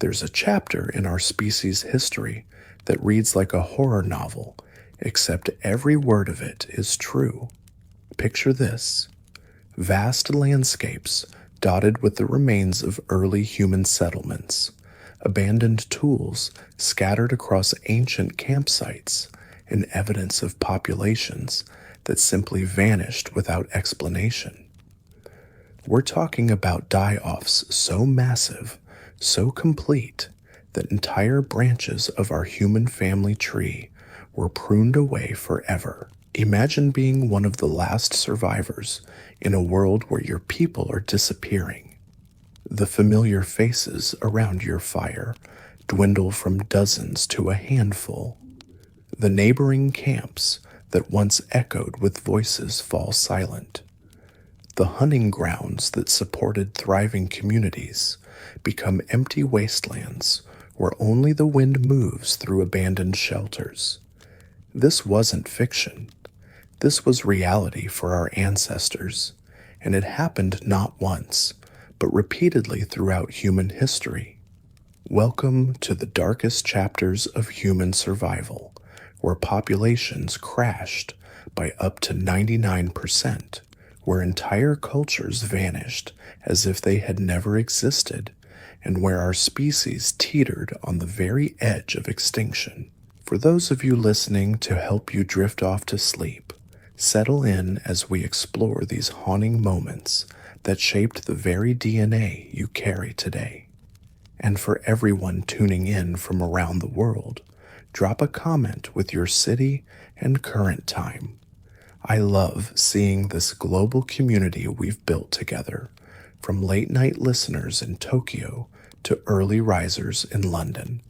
There's a chapter in our species' history that reads like a horror novel, except every word of it is true. Picture this: vast landscapes dotted with the remains of early human settlements, abandoned tools scattered across ancient campsites, and evidence of populations that simply vanished without explanation. We're talking about die-offs so massive, so complete, that entire branches of our human family tree were pruned away forever. Imagine being one of the last survivors in a world where your people are disappearing. The familiar faces around your fire dwindle from dozens to a handful. The neighboring camps that once echoed with voices fall silent. The hunting grounds that supported thriving communities become empty wastelands where only the wind moves through abandoned shelters. This wasn't fiction. This was reality for our ancestors, and it happened not once, but repeatedly throughout human history. Welcome to the darkest chapters of human survival, where populations crashed by up to 99%, where entire cultures vanished as if they had never existed, and where our species teetered on the very edge of extinction. For those of you listening, to help you drift off to sleep, settle in as we explore these haunting moments that shaped the very DNA you carry today. And for everyone tuning in from around the world, drop a comment with your city and current time. I love seeing this global community we've built together, from late-night listeners in Tokyo to early risers in London.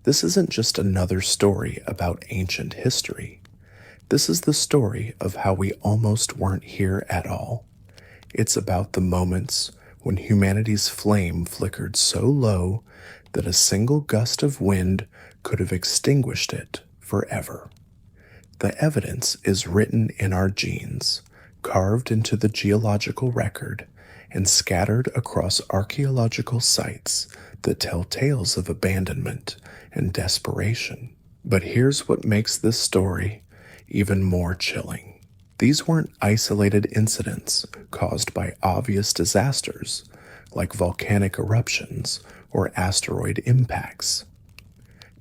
This isn't just another story about ancient history. This is the story of how we almost weren't here at all. It's about the moments when humanity's flame flickered so low that a single gust of wind could have extinguished it forever. The evidence is written in our genes, carved into the geological record, and scattered across archaeological sites that tell tales of abandonment and desperation. But here's what makes this story even more chilling. These weren't isolated incidents caused by obvious disasters like volcanic eruptions or asteroid impacts.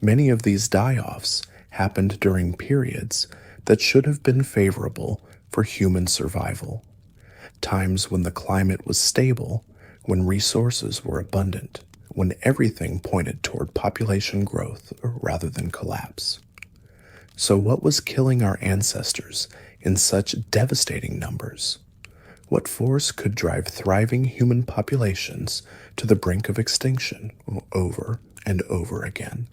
Many of these die-offs happened during periods that should have been favorable for human survival. Times when the climate was stable, when resources were abundant, when everything pointed toward population growth rather than collapse. So what was killing our ancestors in such devastating numbers? What force could drive thriving human populations to the brink of extinction over and over again?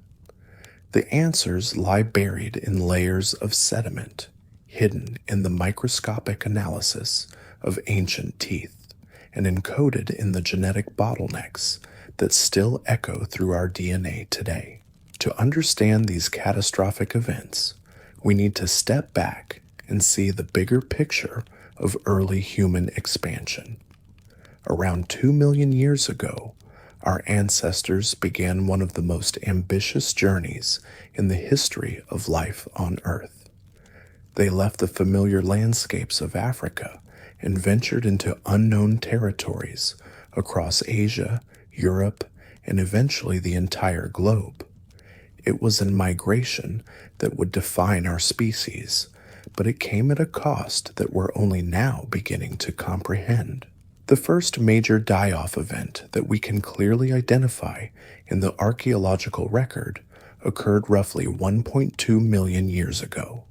The answers lie buried in layers of sediment, hidden in the microscopic analysis of ancient teeth, and encoded in the genetic bottlenecks that still echo through our DNA today. To understand these catastrophic events, we need to step back and see the bigger picture of early human expansion. Around 2 million years ago, our ancestors began one of the most ambitious journeys in the history of life on Earth. They left the familiar landscapes of Africa and ventured into unknown territories across Asia, Europe, and eventually the entire globe. It was a migration that would define our species, but it came at a cost that we're only now beginning to comprehend. The first major die-off event that we can clearly identify in the archaeological record occurred roughly 1.2 million years ago.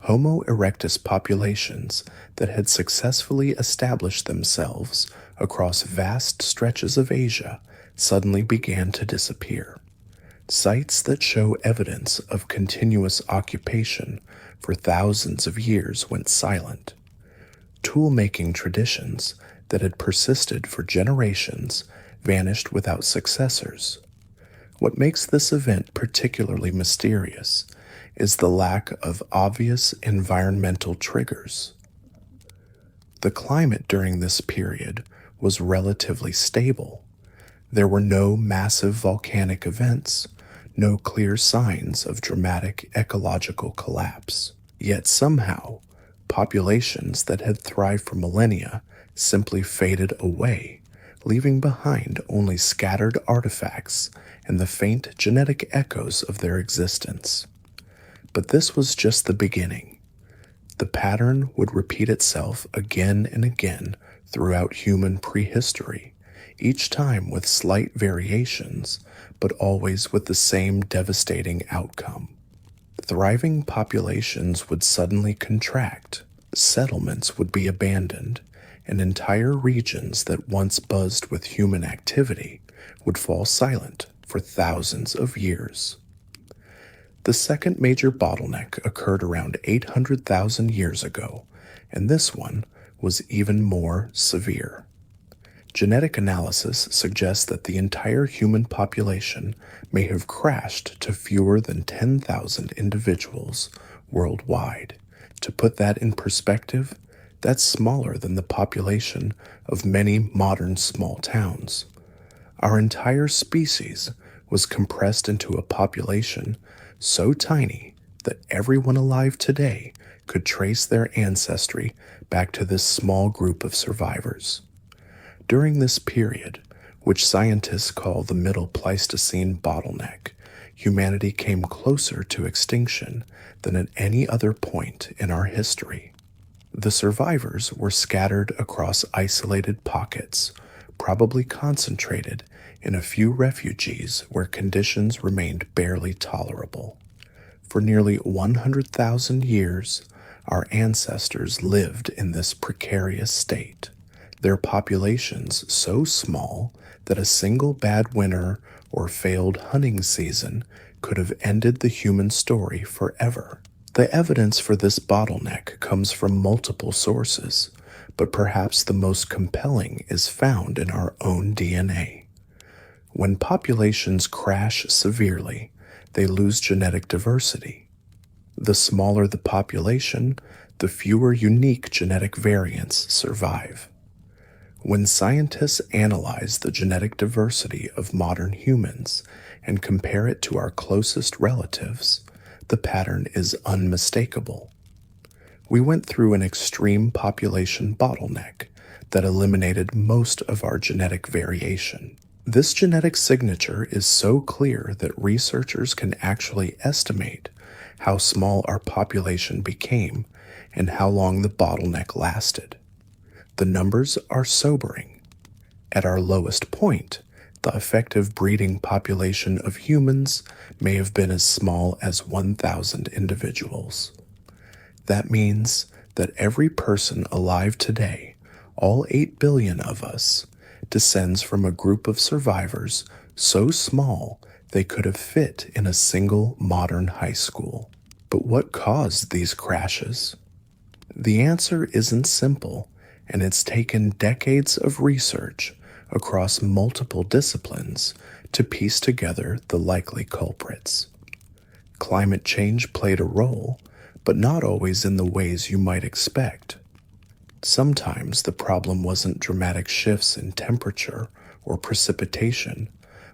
Homo erectus populations that had successfully established themselves across vast stretches of Asia suddenly began to disappear. Sites that show evidence of continuous occupation for thousands of years went silent. Tool-making traditions that had persisted for generations vanished without successors. What makes this event particularly mysterious is the lack of obvious environmental triggers. The climate during this period was relatively stable. There were no massive volcanic events, no clear signs of dramatic ecological collapse. Yet somehow, populations that had thrived for millennia simply faded away, leaving behind only scattered artifacts and the faint genetic echoes of their existence. But this was just the beginning. The pattern would repeat itself again and again throughout human prehistory, each time with slight variations, but always with the same devastating outcome. Thriving populations would suddenly contract, settlements would be abandoned, and entire regions that once buzzed with human activity would fall silent for thousands of years. The second major bottleneck occurred around 800,000 years ago, and this one was even more severe. Genetic analysis suggests that the entire human population may have crashed to fewer than 10,000 individuals worldwide. To put that in perspective, that's smaller than the population of many modern small towns. Our entire species was compressed into a population so tiny that everyone alive today could trace their ancestry back to this small group of survivors. During this period, which scientists call the Middle Pleistocene bottleneck, humanity came closer to extinction than at any other point in our history. The survivors were scattered across isolated pockets, probably concentrated in a few refugees where conditions remained barely tolerable. For nearly 100,000 years, our ancestors lived in this precarious state, their populations so small that a single bad winter or failed hunting season could have ended the human story forever. The evidence for this bottleneck comes from multiple sources, but perhaps the most compelling is found in our own DNA. When populations crash severely, they lose genetic diversity. The smaller the population, the fewer unique genetic variants survive. When scientists analyze the genetic diversity of modern humans and compare it to our closest relatives, the pattern is unmistakable. We went through an extreme population bottleneck that eliminated most of our genetic variation. This genetic signature is so clear that researchers can actually estimate how small our population became and how long the bottleneck lasted. The numbers are sobering. At our lowest point, the effective breeding population of humans may have been as small as 1,000 individuals. That means that every person alive today, all 8 billion of us, descends from a group of survivors so small they could have fit in a single modern high school. But what caused these crashes? The answer isn't simple, and it's taken decades of research across multiple disciplines to piece together the likely culprits. Climate change played a role, but not always in the ways you might expect. Sometimes the problem wasn't dramatic shifts in temperature or precipitation,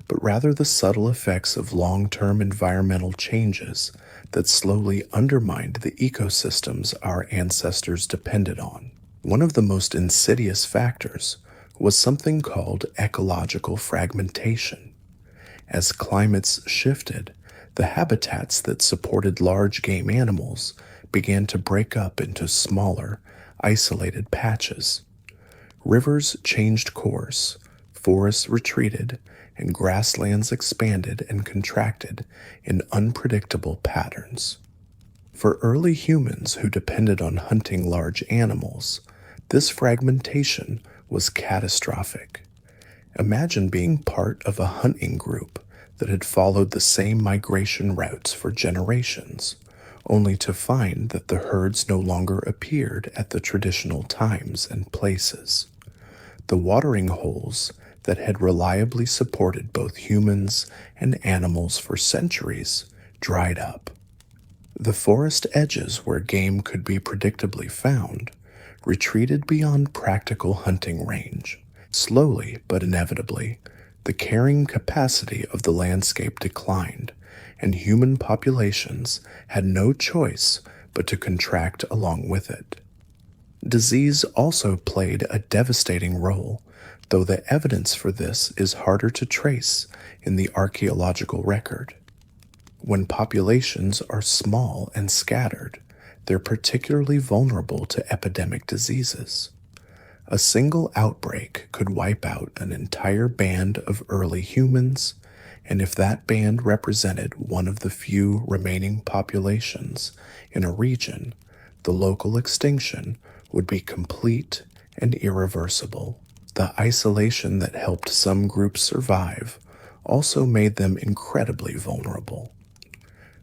but rather the subtle effects of long-term environmental changes that slowly undermined the ecosystems our ancestors depended on. One of the most insidious factors was something called ecological fragmentation. As climates shifted, the habitats that supported large game animals began to break up into smaller, isolated patches. Rivers changed course, forests retreated, and grasslands expanded and contracted in unpredictable patterns. For early humans who depended on hunting large animals, this fragmentation was catastrophic. Imagine being part of a hunting group that had followed the same migration routes for generations, only to find that the herds no longer appeared at the traditional times and places. The watering holes that had reliably supported both humans and animals for centuries dried up. The forest edges where game could be predictably found retreated beyond practical hunting range. Slowly but inevitably, the carrying capacity of the landscape declined, and human populations had no choice but to contract along with it. Disease also played a devastating role, though the evidence for this is harder to trace in the archaeological record. When populations are small and scattered, they're particularly vulnerable to epidemic diseases. A single outbreak could wipe out an entire band of early humans, and if that band represented one of the few remaining populations in a region, the local extinction would be complete and irreversible. The isolation that helped some groups survive also made them incredibly vulnerable.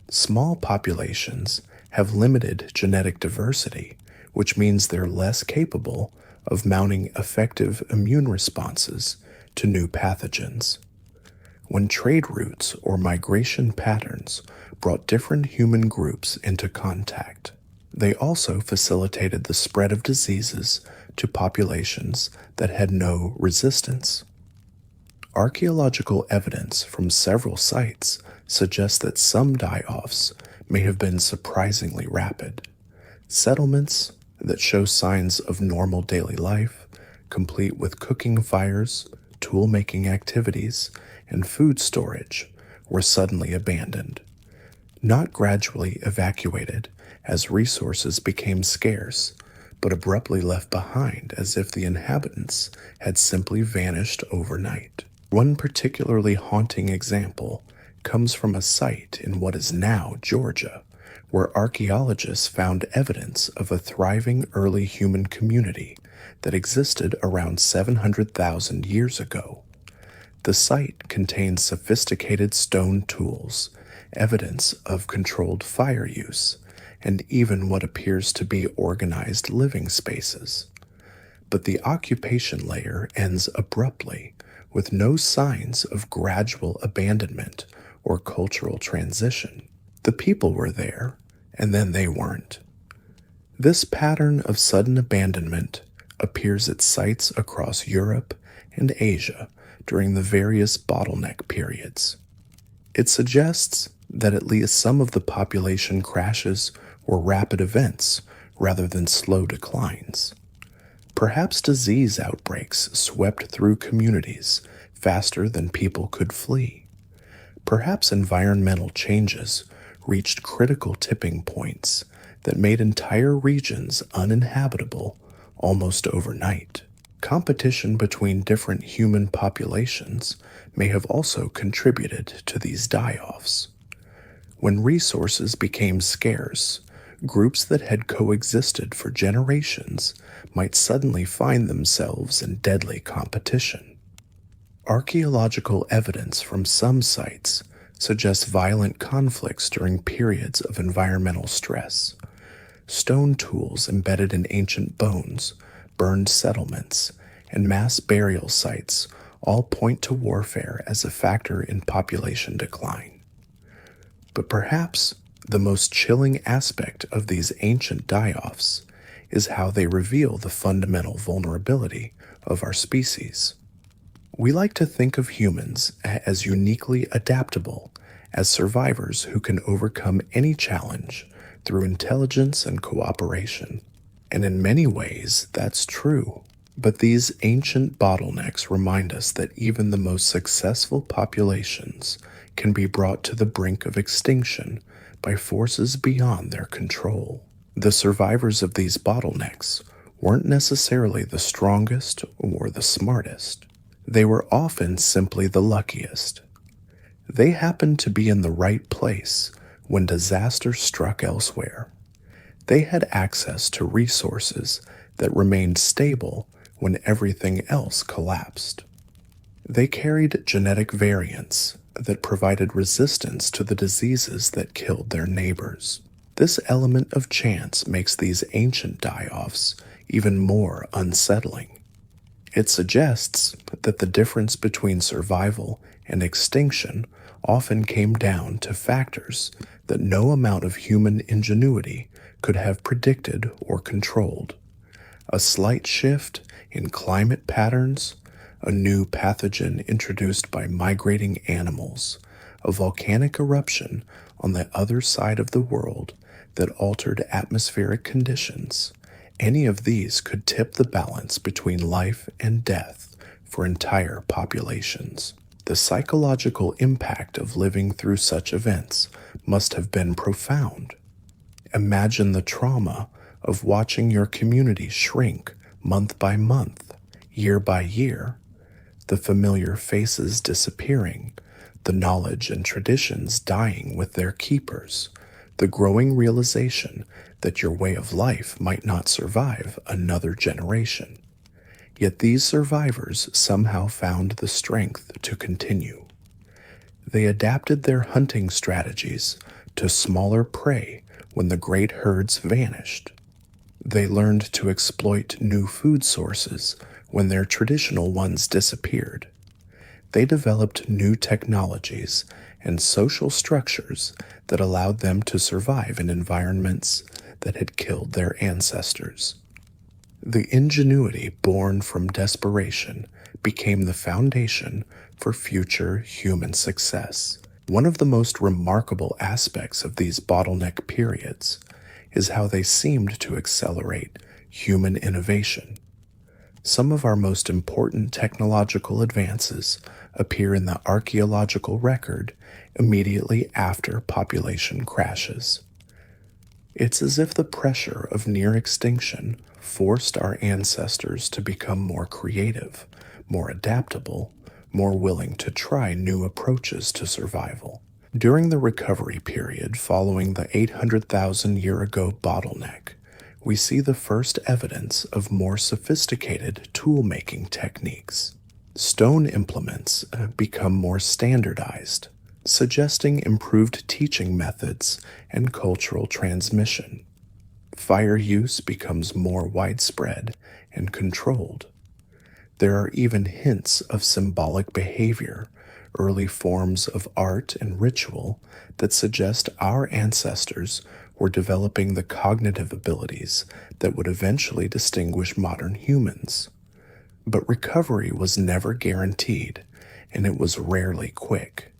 Small populations have limited genetic diversity, which means they're less capable of mounting effective immune responses to new pathogens. When trade routes or migration patterns brought different human groups into contact, they also facilitated the spread of diseases to populations that had no resistance. Archaeological evidence from several sites suggests that some die-offs may have been surprisingly rapid. Settlements that show signs of normal daily life, complete with cooking fires, tool-making activities, and food storage, were suddenly abandoned, not gradually evacuated as resources became scarce, but abruptly left behind as if the inhabitants had simply vanished overnight. One particularly haunting example comes from a site in what is now Georgia, where archaeologists found evidence of a thriving early human community that existed around 700,000 years ago. The site contains sophisticated stone tools, evidence of controlled fire use, and even what appears to be organized living spaces. But the occupation layer ends abruptly, with no signs of gradual abandonment or cultural transition. The people were there, and then they weren't. This pattern of sudden abandonment appears at sites across Europe and Asia during the various bottleneck periods. It suggests that at least some of the population crashes were rapid events rather than slow declines. Perhaps disease outbreaks swept through communities faster than people could flee. Perhaps environmental changes reached critical tipping points that made entire regions uninhabitable almost overnight. Competition between different human populations may have also contributed to these die-offs. When resources became scarce, groups that had coexisted for generations might suddenly find themselves in deadly competition. Archaeological evidence from some sites suggests violent conflicts during periods of environmental stress. Stone tools embedded in ancient bones, burned settlements, and mass burial sites all point to warfare as a factor in population decline. But perhaps the most chilling aspect of these ancient die-offs is how they reveal the fundamental vulnerability of our species. We like to think of humans as uniquely adaptable, as survivors who can overcome any challenge through intelligence and cooperation. And in many ways, that's true. But these ancient bottlenecks remind us that even the most successful populations can be brought to the brink of extinction by forces beyond their control. The survivors of these bottlenecks weren't necessarily the strongest or the smartest. They were often simply the luckiest. They happened to be in the right place when disaster struck elsewhere. They had access to resources that remained stable when everything else collapsed. They carried genetic variants that provided resistance to the diseases that killed their neighbors. This element of chance makes these ancient die-offs even more unsettling. It suggests that the difference between survival and extinction often came down to factors that no amount of human ingenuity could have predicted or controlled. A slight shift in climate patterns, a new pathogen introduced by migrating animals, a volcanic eruption on the other side of the world that altered atmospheric conditions. Any of these could tip the balance between life and death for entire populations. The psychological impact of living through such events must have been profound. Imagine the trauma of watching your community shrink month by month, year by year, the familiar faces disappearing, the knowledge and traditions dying with their keepers, the growing realization that your way of life might not survive another generation. Yet these survivors somehow found the strength to continue. They adapted their hunting strategies to smaller prey when the great herds vanished. They learned to exploit new food sources when their traditional ones disappeared. They developed new technologies and social structures that allowed them to survive in environments that had killed their ancestors. The ingenuity born from desperation became the foundation for future human success. One of the most remarkable aspects of these bottleneck periods is how they seemed to accelerate human innovation. Some of our most important technological advances appear in the archaeological record immediately after population crashes. It's as if the pressure of near extinction forced our ancestors to become more creative, more adaptable, more willing to try new approaches to survival. During the recovery period following the 800,000 year ago bottleneck, we see the first evidence of more sophisticated tool-making techniques. Stone implements become more standardized, suggesting improved teaching methods and cultural transmission. Fire use becomes more widespread and controlled. There are even hints of symbolic behavior, early forms of art and ritual that suggest our ancestors were developing the cognitive abilities that would eventually distinguish modern humans. But recovery was never guaranteed, and it was rarely quick.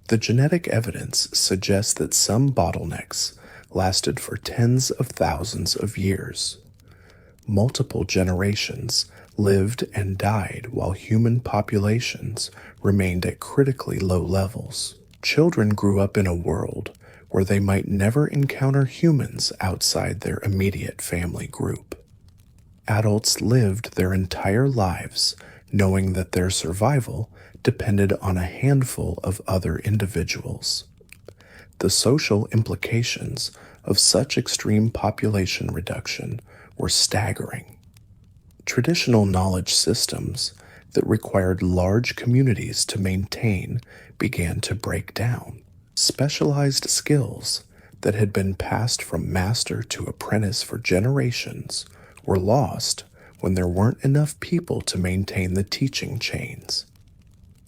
The genetic evidence suggests that some bottlenecks lasted for tens of thousands of years. Multiple generations lived and died while human populations remained at critically low levels. Children grew up in a world where they might never encounter humans outside their immediate family group. Adults lived their entire lives knowing that their survival depended on a handful of other individuals. The social implications of such extreme population reduction were staggering. Traditional knowledge systems that required large communities to maintain began to break down. Specialized skills that had been passed from master to apprentice for generations were lost when there weren't enough people to maintain the teaching chains.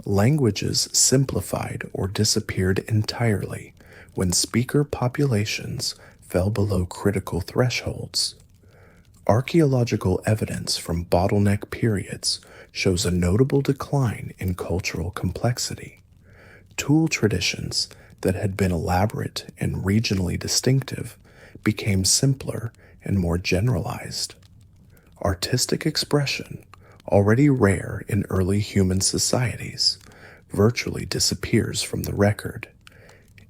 Languages simplified or disappeared entirely when speaker populations fell below critical thresholds. Archaeological evidence from bottleneck periods shows a notable decline in cultural complexity. Tool traditions that had been elaborate and regionally distinctive became simpler and more generalized. Artistic expression, already rare in early human societies, virtually disappears from the record.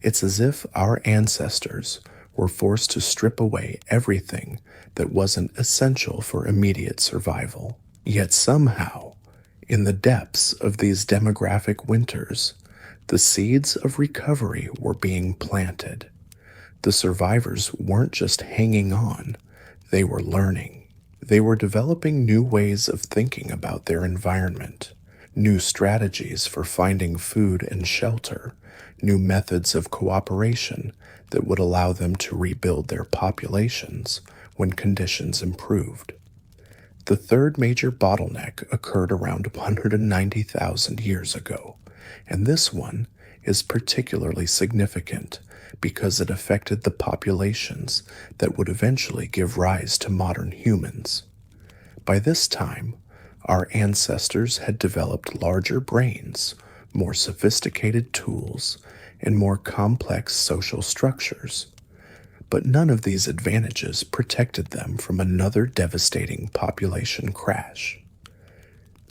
It's as if our ancestors were forced to strip away everything that wasn't essential for immediate survival. Yet somehow, in the depths of these demographic winters, the seeds of recovery were being planted. The survivors weren't just hanging on, they were learning. They were developing new ways of thinking about their environment, new strategies for finding food and shelter, new methods of cooperation that would allow them to rebuild their populations when conditions improved. The third major bottleneck occurred around 190,000 years ago, and this one is particularly significant because it affected the populations that would eventually give rise to modern humans. By this time, Our ancestors had developed larger brains, more sophisticated tools, and more complex social structures. But none of these advantages protected them from another devastating population crash.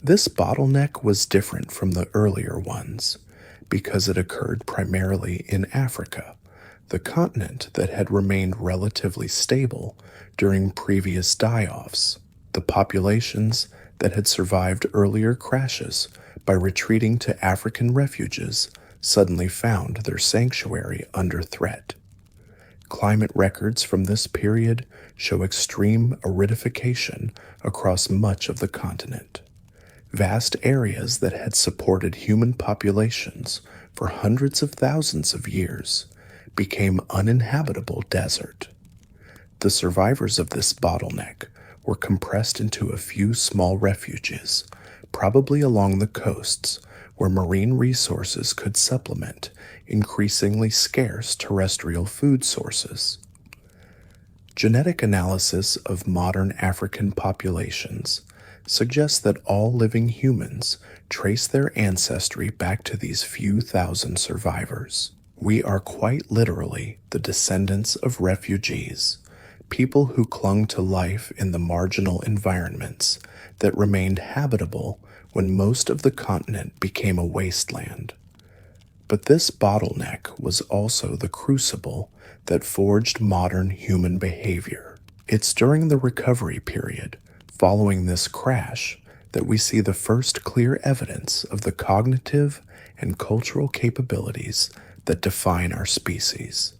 This bottleneck was different from the earlier ones because it occurred primarily in Africa, the continent that had remained relatively stable during previous die-offs. The populations that had survived earlier crashes by retreating to African refuges suddenly found their sanctuary under threat. Climate records from this period show extreme aridification across much of the continent. Vast areas that had supported human populations for hundreds of thousands of years became uninhabitable desert. The survivors of this bottleneck were compressed into a few small refuges, probably along the coasts, where marine resources could supplement increasingly scarce terrestrial food sources. Genetic analysis of modern African populations suggests that all living humans trace their ancestry back to these few thousand survivors. We are quite literally the descendants of refugees, people who clung to life in the marginal environments that remained habitable when most of the continent became a wasteland. But this bottleneck was also the crucible that forged modern human behavior. It's during the recovery period, following this crash, that we see the first clear evidence of the cognitive and cultural capabilities that define our species.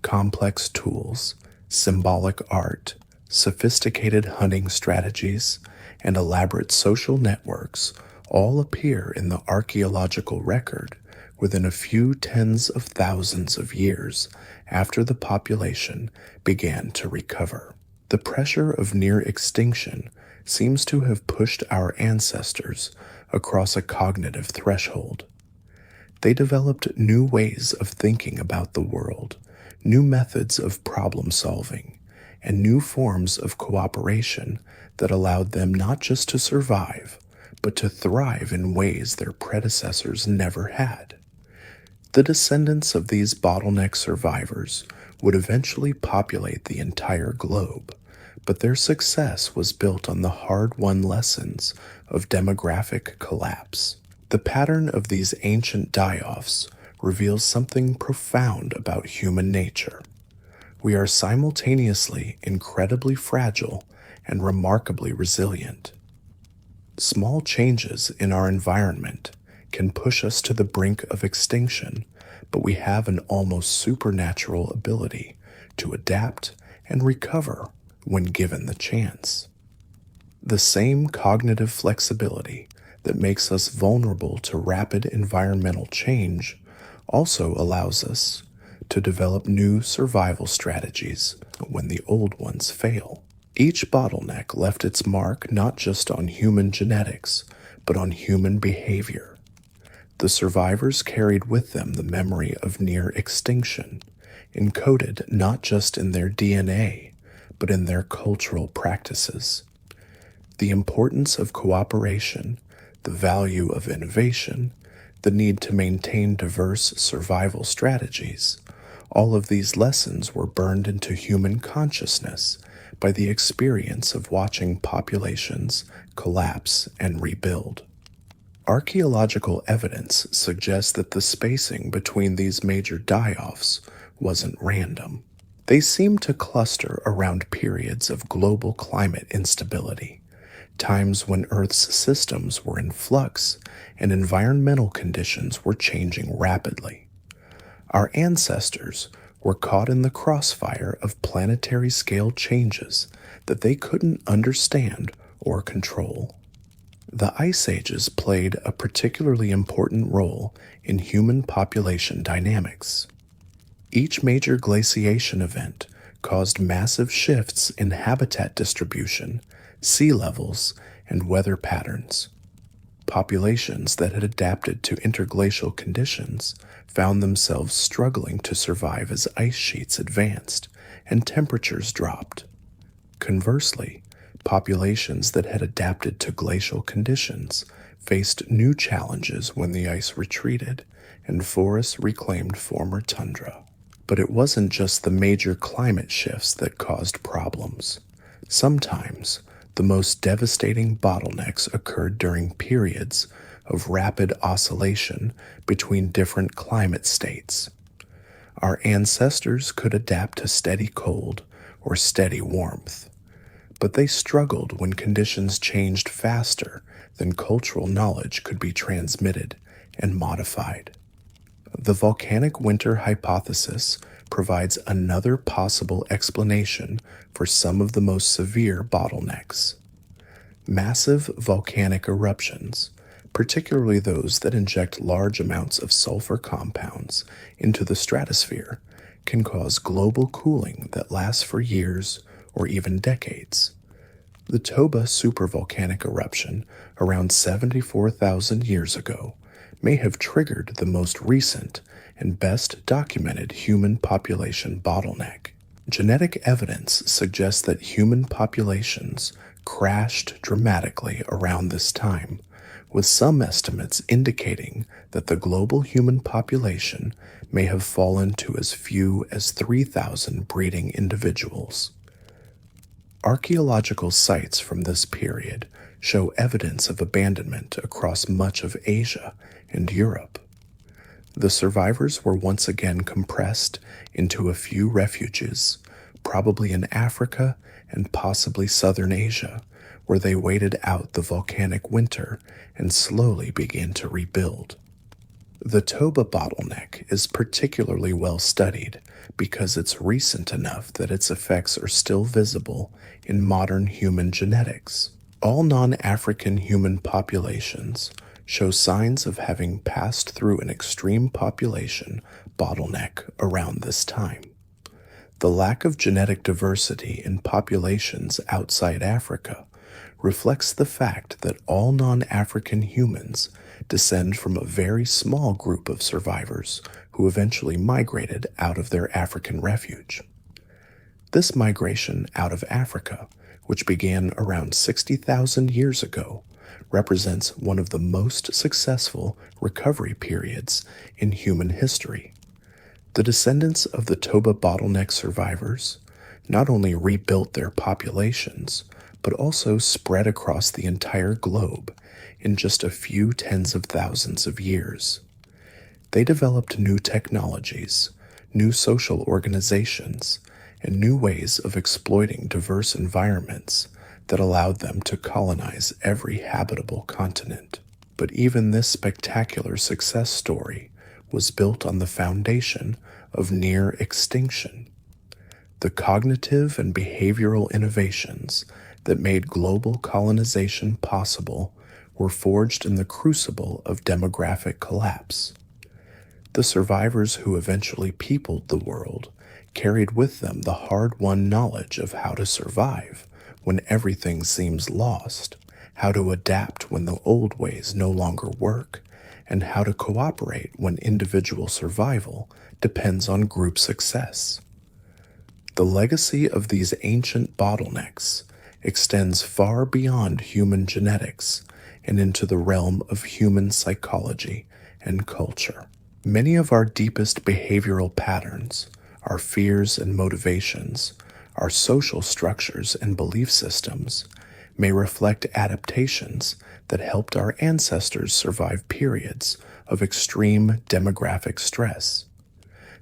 Complex tools, symbolic art, sophisticated hunting strategies, and elaborate social networks all appear in the archaeological record within a few tens of thousands of years after the population began to recover. The pressure of near extinction seems to have pushed our ancestors across a cognitive threshold. They developed new ways of thinking about the world, new methods of problem solving, and new forms of cooperation that allowed them not just to survive, but to thrive in ways their predecessors never had. The descendants of these bottleneck survivors would eventually populate the entire globe, but their success was built on the hard-won lessons of demographic collapse. The pattern of these ancient die-offs reveals something profound about human nature. We are simultaneously incredibly fragile and remarkably resilient. Small changes in our environment can push us to the brink of extinction, but we have an almost supernatural ability to adapt and recover when given the chance. The same cognitive flexibility that makes us vulnerable to rapid environmental change also allows us to develop new survival strategies when the old ones fail. Each bottleneck left its mark not just on human genetics, but on human behavior. The survivors carried with them the memory of near extinction, encoded not just in their DNA, but in their cultural practices. The importance of cooperation, the value of innovation, the need to maintain diverse survival strategies, all of these lessons were burned into human consciousness by the experience of watching populations collapse and rebuild. Archaeological evidence suggests that the spacing between these major die-offs wasn't random. They seem to cluster around periods of global climate instability, times when Earth's systems were in flux and environmental conditions were changing rapidly. Our ancestors were caught in the crossfire of planetary scale changes that they couldn't understand or control. The Ice Ages played a particularly important role in human population dynamics. Each major glaciation event caused massive shifts in habitat distribution, sea levels, and weather patterns. Populations that had adapted to interglacial conditions found themselves struggling to survive as ice sheets advanced and temperatures dropped. Conversely, Populations that had adapted to glacial conditions faced new challenges when the ice retreated and forests reclaimed former tundra. But it wasn't just the major climate shifts that caused problems. Sometimes, the most devastating bottlenecks occurred during periods of rapid oscillation between different climate states. Our ancestors could adapt to steady cold or steady warmth, but they struggled when conditions changed faster than cultural knowledge could be transmitted and modified. The volcanic winter hypothesis provides another possible explanation for some of the most severe bottlenecks. Massive volcanic eruptions, particularly those that inject large amounts of sulfur compounds into the stratosphere, can cause global cooling that lasts for years or even decades. The Toba supervolcanic eruption around 74,000 years ago may have triggered the most recent and best documented human population bottleneck. Genetic evidence suggests that human populations crashed dramatically around this time, with some estimates indicating that the global human population may have fallen to as few as 3,000 breeding individuals. Archaeological sites from this period show evidence of abandonment across much of Asia and Europe. The survivors were once again compressed into a few refuges, probably in Africa and possibly southern Asia, where they waited out the volcanic winter and slowly began to rebuild. The Toba bottleneck is particularly well studied because it's recent enough that its effects are still visible in modern human genetics. All non-African human populations show signs of having passed through an extreme population bottleneck around this time. The lack of genetic diversity in populations outside Africa reflects the fact that all non-African humans descend from a very small group of survivors who eventually migrated out of their African refuge. This migration out of Africa, which began around 60,000 years ago, represents one of the most successful recovery periods in human history. The descendants of the Toba bottleneck survivors not only rebuilt their populations, but also spread across the entire globe in just a few tens of thousands of years. They developed new technologies, new social organizations, and new ways of exploiting diverse environments that allowed them to colonize every habitable continent. But even this spectacular success story was built on the foundation of near extinction. The cognitive and behavioral innovations that made global colonization possible were forged in the crucible of demographic collapse. The survivors who eventually peopled the world carried with them the hard-won knowledge of how to survive when everything seems lost, how to adapt when the old ways no longer work, and how to cooperate when individual survival depends on group success. The legacy of these ancient bottlenecks extends far beyond human genetics and into the realm of human psychology and culture. Many of our deepest behavioral patterns, our fears and motivations, our social structures and belief systems may reflect adaptations that helped our ancestors survive periods of extreme demographic stress.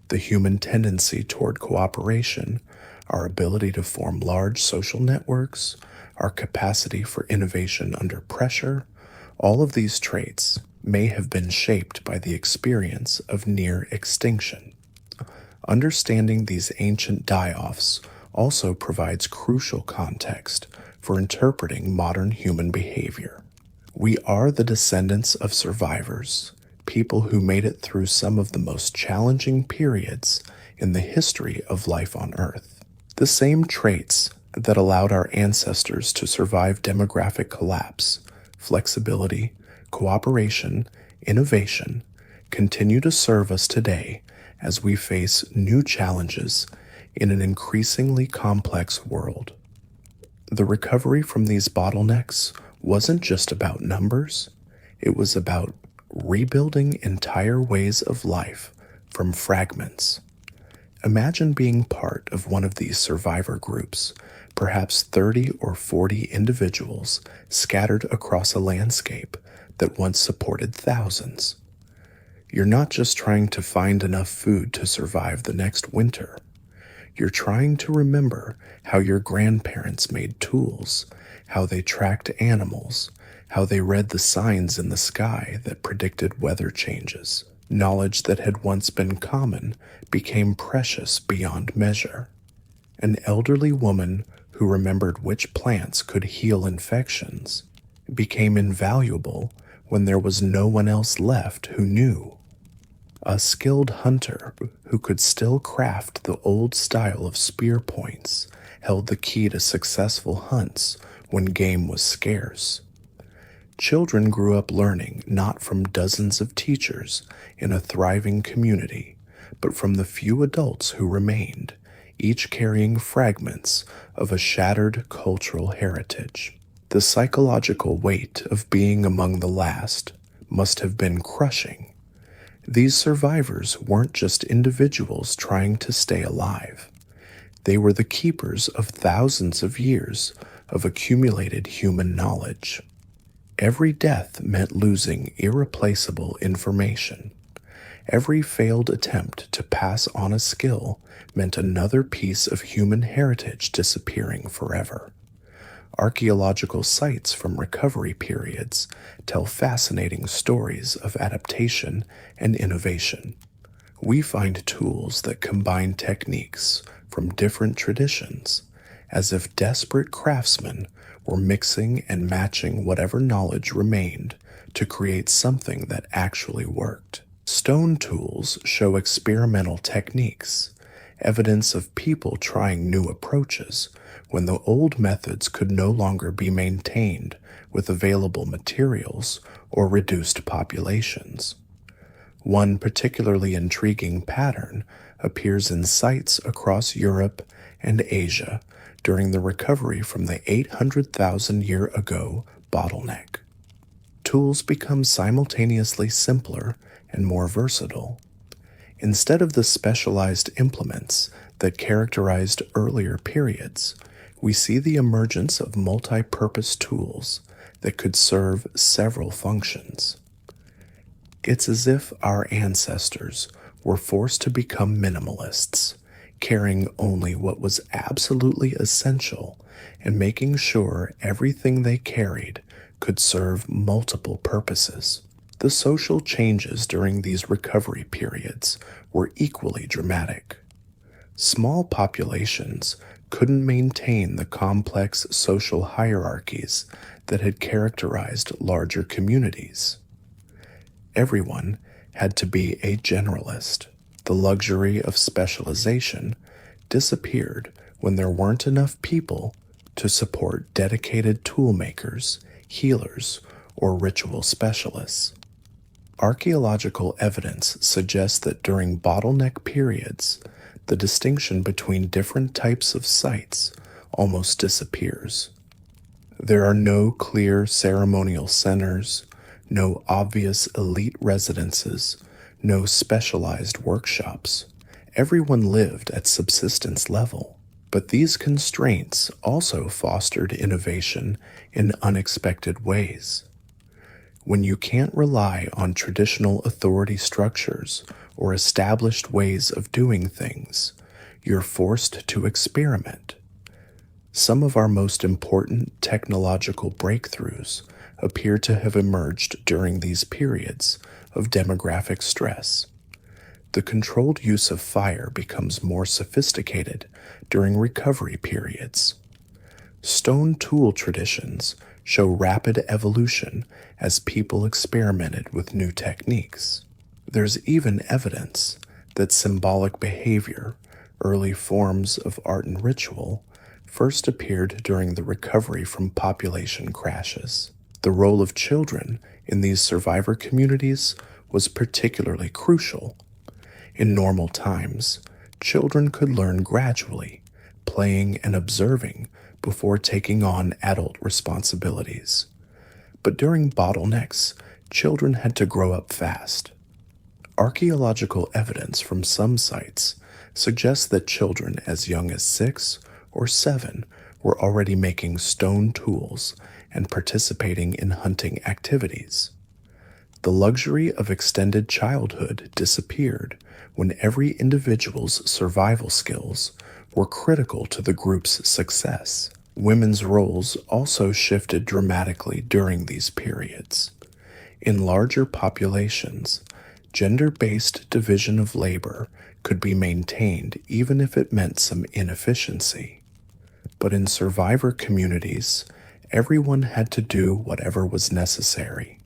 The human tendency toward cooperation, our ability to form large social networks, our capacity for innovation under pressure, all of these traits may have been shaped by the experience of near extinction. Understanding these ancient die-offs also provides crucial context for interpreting modern human behavior. We are the descendants of survivors, people who made it through some of the most challenging periods in the history of life on Earth. The same traits that allowed our ancestors to survive demographic collapse, flexibility, cooperation, innovation, continue to serve us today as we face new challenges in an increasingly complex world. The recovery from these bottlenecks wasn't just about numbers, it was about rebuilding entire ways of life from fragments. Imagine being part of one of these survivor groups, perhaps 30 or 40 individuals scattered across a landscape that once supported thousands. You're not just trying to find enough food to survive the next winter. You're trying to remember how your grandparents made tools, how they tracked animals, how they read the signs in the sky that predicted weather changes. Knowledge that had once been common became precious beyond measure. An elderly woman who remembered which plants could heal infections became invaluable when there was no one else left who knew. A skilled hunter who could still craft the old style of spear points held the key to successful hunts when game was scarce. Children grew up learning not from dozens of teachers in a thriving community, but from the few adults who remained, each carrying fragments of a shattered cultural heritage. The psychological weight of being among the last must have been crushing. These survivors weren't just individuals trying to stay alive. They were the keepers of thousands of years of accumulated human knowledge. Every death meant losing irreplaceable information. Every failed attempt to pass on a skill meant another piece of human heritage disappearing forever. Archaeological sites from recovery periods tell fascinating stories of adaptation and innovation. We find tools that combine techniques from different traditions, as if desperate craftsmen were mixing and matching whatever knowledge remained to create something that actually worked. Stone tools show experimental techniques, evidence of people trying new approaches when the old methods could no longer be maintained with available materials or reduced populations. One particularly intriguing pattern appears in sites across Europe and Asia during the recovery from the 800,000 year ago bottleneck. Tools become simultaneously simpler and more versatile. Instead of the specialized implements that characterized earlier periods, we see the emergence of multi-purpose tools that could serve several functions. It's as if our ancestors were forced to become minimalists, carrying only what was absolutely essential and making sure everything they carried could serve multiple purposes. The social changes during these recovery periods were equally dramatic. Small populations couldn't maintain the complex social hierarchies that had characterized larger communities. Everyone had to be a generalist. The luxury of specialization disappeared when there weren't enough people to support dedicated tool makers, healers, or ritual specialists. Archaeological evidence suggests that during bottleneck periods, the distinction between different types of sites almost disappears. There are no clear ceremonial centers, no obvious elite residences, no specialized workshops. Everyone lived at subsistence level. But these constraints also fostered innovation in unexpected ways. When you can't rely on traditional authority structures or established ways of doing things, you're forced to experiment. Some of our most important technological breakthroughs appear to have emerged during these periods of demographic stress. The controlled use of fire becomes more sophisticated during recovery periods. Stone tool traditions show rapid evolution as people experimented with new techniques. There's even evidence that symbolic behavior, early forms of art and ritual, first appeared during the recovery from population crashes. The role of children in these survivor communities was particularly crucial. In normal times, children could learn gradually, playing and observing before taking on adult responsibilities. But during bottlenecks, children had to grow up fast. Archaeological evidence from some sites suggests that children as young as 6 or 7 were already making stone tools and participating in hunting activities. The luxury of extended childhood disappeared when every individual's survival skills were critical to the group's success. Women's roles also shifted dramatically during these periods. In larger populations, gender-based division of labor could be maintained even if it meant some inefficiency. But in survivor communities, everyone had to do whatever was necessary.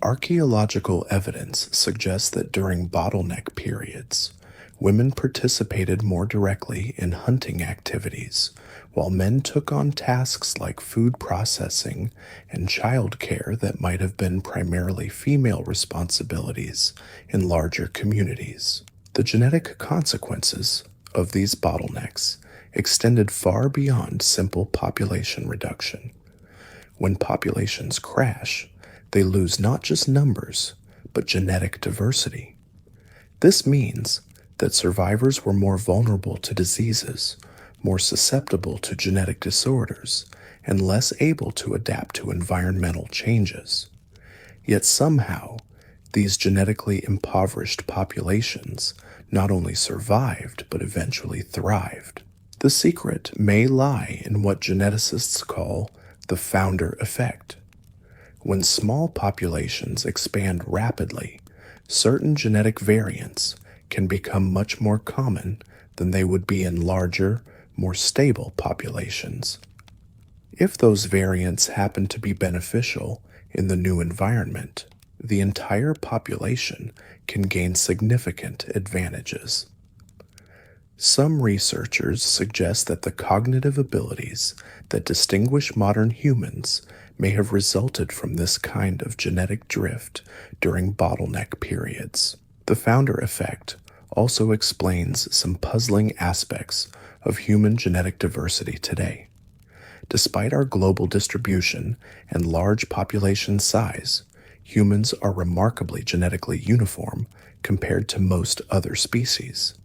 Archaeological evidence suggests that during bottleneck periods, women participated more directly in hunting activities, while men took on tasks like food processing and childcare that might have been primarily female responsibilities in larger communities. The genetic consequences of these bottlenecks extended far beyond simple population reduction. When populations crash, they lose not just numbers, but genetic diversity. This means that survivors were more vulnerable to diseases, more susceptible to genetic disorders, and less able to adapt to environmental changes. Yet somehow, these genetically impoverished populations not only survived, but eventually thrived. The secret may lie in what geneticists call the founder effect. When small populations expand rapidly, certain genetic variants can become much more common than they would be in larger, more stable populations. If those variants happen to be beneficial in the new environment, the entire population can gain significant advantages. Some researchers suggest that the cognitive abilities that distinguish modern humans may have resulted from this kind of genetic drift during bottleneck periods. The founder effect also explains some puzzling aspects of human genetic diversity today. Despite our global distribution and large population size, humans are remarkably genetically uniform compared to most other species.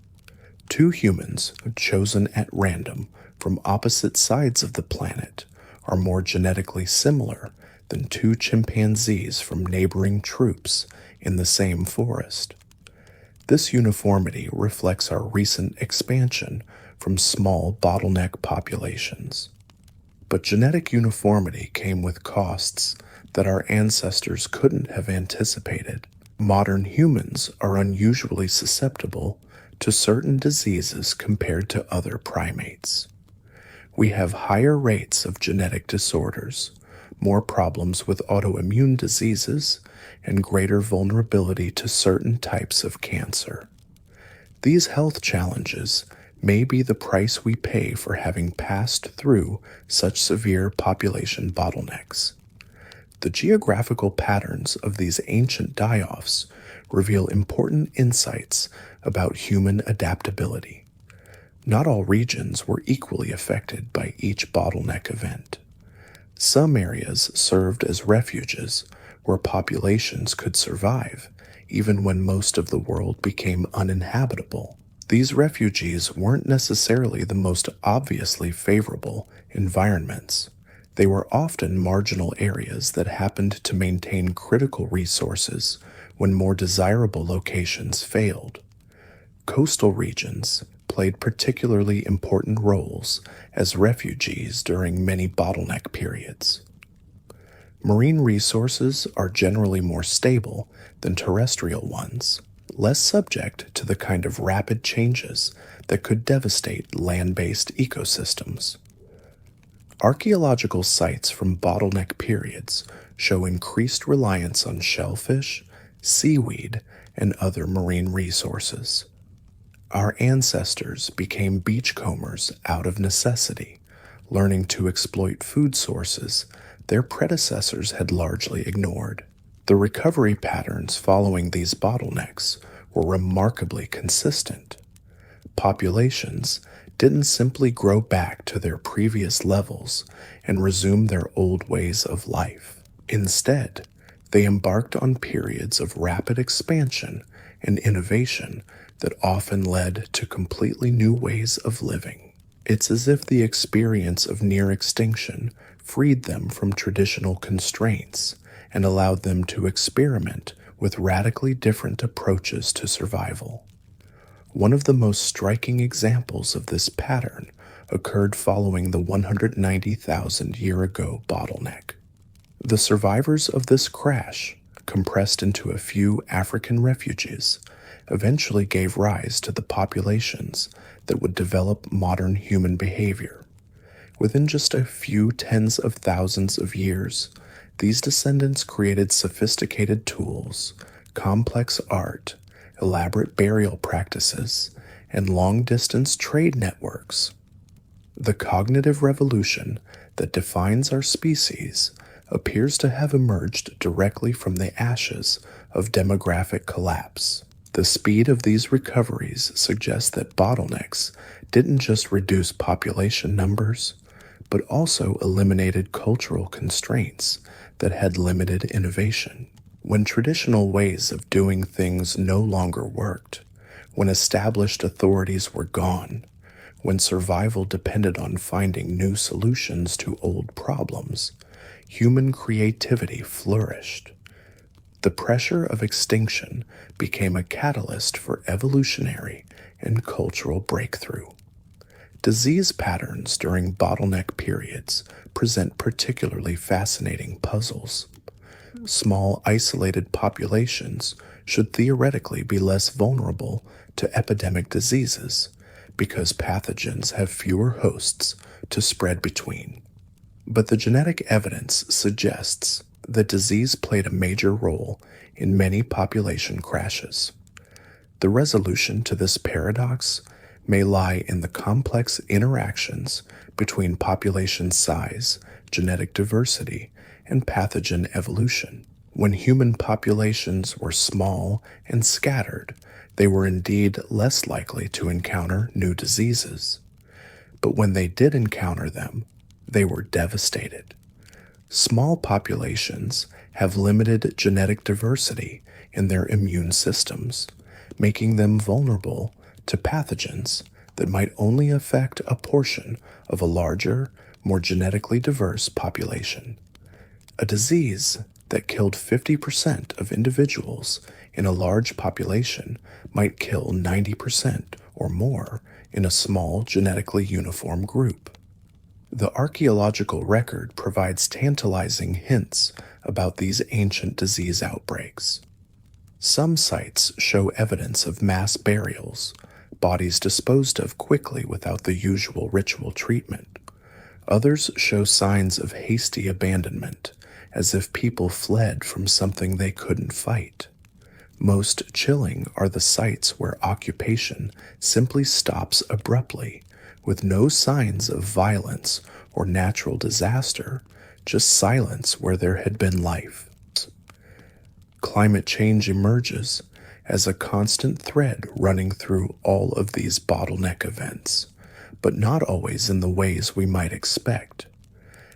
2 humans chosen at random from opposite sides of the planet are more genetically similar than 2 chimpanzees from neighboring troops in the same forest. This uniformity reflects our recent expansion from small bottleneck populations. But genetic uniformity came with costs that our ancestors couldn't have anticipated. Modern humans are unusually susceptible to certain diseases compared to other primates. We have higher rates of genetic disorders, more problems with autoimmune diseases, and greater vulnerability to certain types of cancer. These health challenges may be the price we pay for having passed through such severe population bottlenecks. The geographical patterns of these ancient die-offs reveal important insights about human adaptability. Not all regions were equally affected by each bottleneck event. Some areas served as refuges where populations could survive, even when most of the world became uninhabitable. These refugees weren't necessarily the most obviously favorable environments. They were often marginal areas that happened to maintain critical resources when more desirable locations failed. Coastal regions played particularly important roles as refugees during many bottleneck periods. Marine resources are generally more stable than terrestrial ones, less subject to the kind of rapid changes that could devastate land-based ecosystems. Archaeological sites from bottleneck periods show increased reliance on shellfish, seaweed, and other marine resources. Our ancestors became beachcombers out of necessity, learning to exploit food sources their predecessors had largely ignored. The recovery patterns following these bottlenecks were remarkably consistent. Populations didn't simply grow back to their previous levels and resume their old ways of life. Instead, they embarked on periods of rapid expansion and innovation that often led to completely new ways of living. It's as if the experience of near extinction freed them from traditional constraints and allowed them to experiment with radically different approaches to survival. One of the most striking examples of this pattern occurred following the 190,000 year ago bottleneck. The survivors of this crash, compressed into a few African refuges, eventually gave rise to the populations that would develop modern human behavior. Within just a few tens of thousands of years, these descendants created sophisticated tools, complex art, elaborate burial practices, and long-distance trade networks. The cognitive revolution that defines our species appears to have emerged directly from the ashes of demographic collapse. The speed of these recoveries suggests that bottlenecks didn't just reduce population numbers, but also eliminated cultural constraints that had limited innovation. When traditional ways of doing things no longer worked, when established authorities were gone, when survival depended on finding new solutions to old problems, human creativity flourished. The pressure of extinction became a catalyst for evolutionary and cultural breakthrough. Disease patterns during bottleneck periods present particularly fascinating puzzles. Small, isolated populations should theoretically be less vulnerable to epidemic diseases because pathogens have fewer hosts to spread between. But the genetic evidence suggests that disease played a major role in many population crashes. The resolution to this paradox may lie in the complex interactions between population size, genetic diversity, and pathogen evolution. When human populations were small and scattered, they were indeed less likely to encounter new diseases. But when they did encounter them, they were devastated. Small populations have limited genetic diversity in their immune systems, making them vulnerable to pathogens that might only affect a portion of a larger, more genetically diverse population. A disease that killed 50% of individuals in a large population might kill 90% or more in a small, genetically uniform group. The archaeological record provides tantalizing hints about these ancient disease outbreaks. Some sites show evidence of mass burials, bodies disposed of quickly without the usual ritual treatment. Others show signs of hasty abandonment, as if people fled from something they couldn't fight. Most chilling are the sites where occupation simply stops abruptly, with no signs of violence or natural disaster, just silence where there had been life. Climate change emerges as a constant thread running through all of these bottleneck events, but not always in the ways we might expect.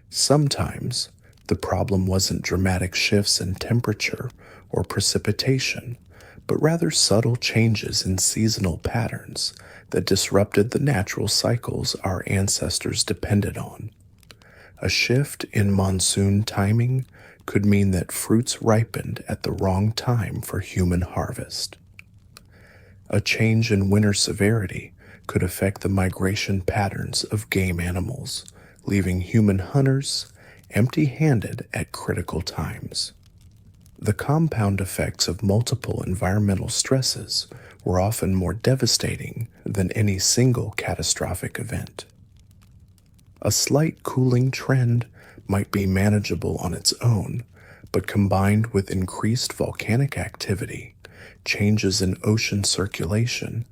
Sometimes, the problem wasn't dramatic shifts in temperature or precipitation, but rather subtle changes in seasonal patterns that disrupted the natural cycles our ancestors depended on. A shift in monsoon timing could mean that fruits ripened at the wrong time for human harvest. A change in winter severity could affect the migration patterns of game animals, leaving human hunters empty-handed at critical times. The compound effects of multiple environmental stresses were often more devastating than any single catastrophic event. A slight cooling trend might be manageable on its own, but combined with increased volcanic activity, changes in ocean circulation,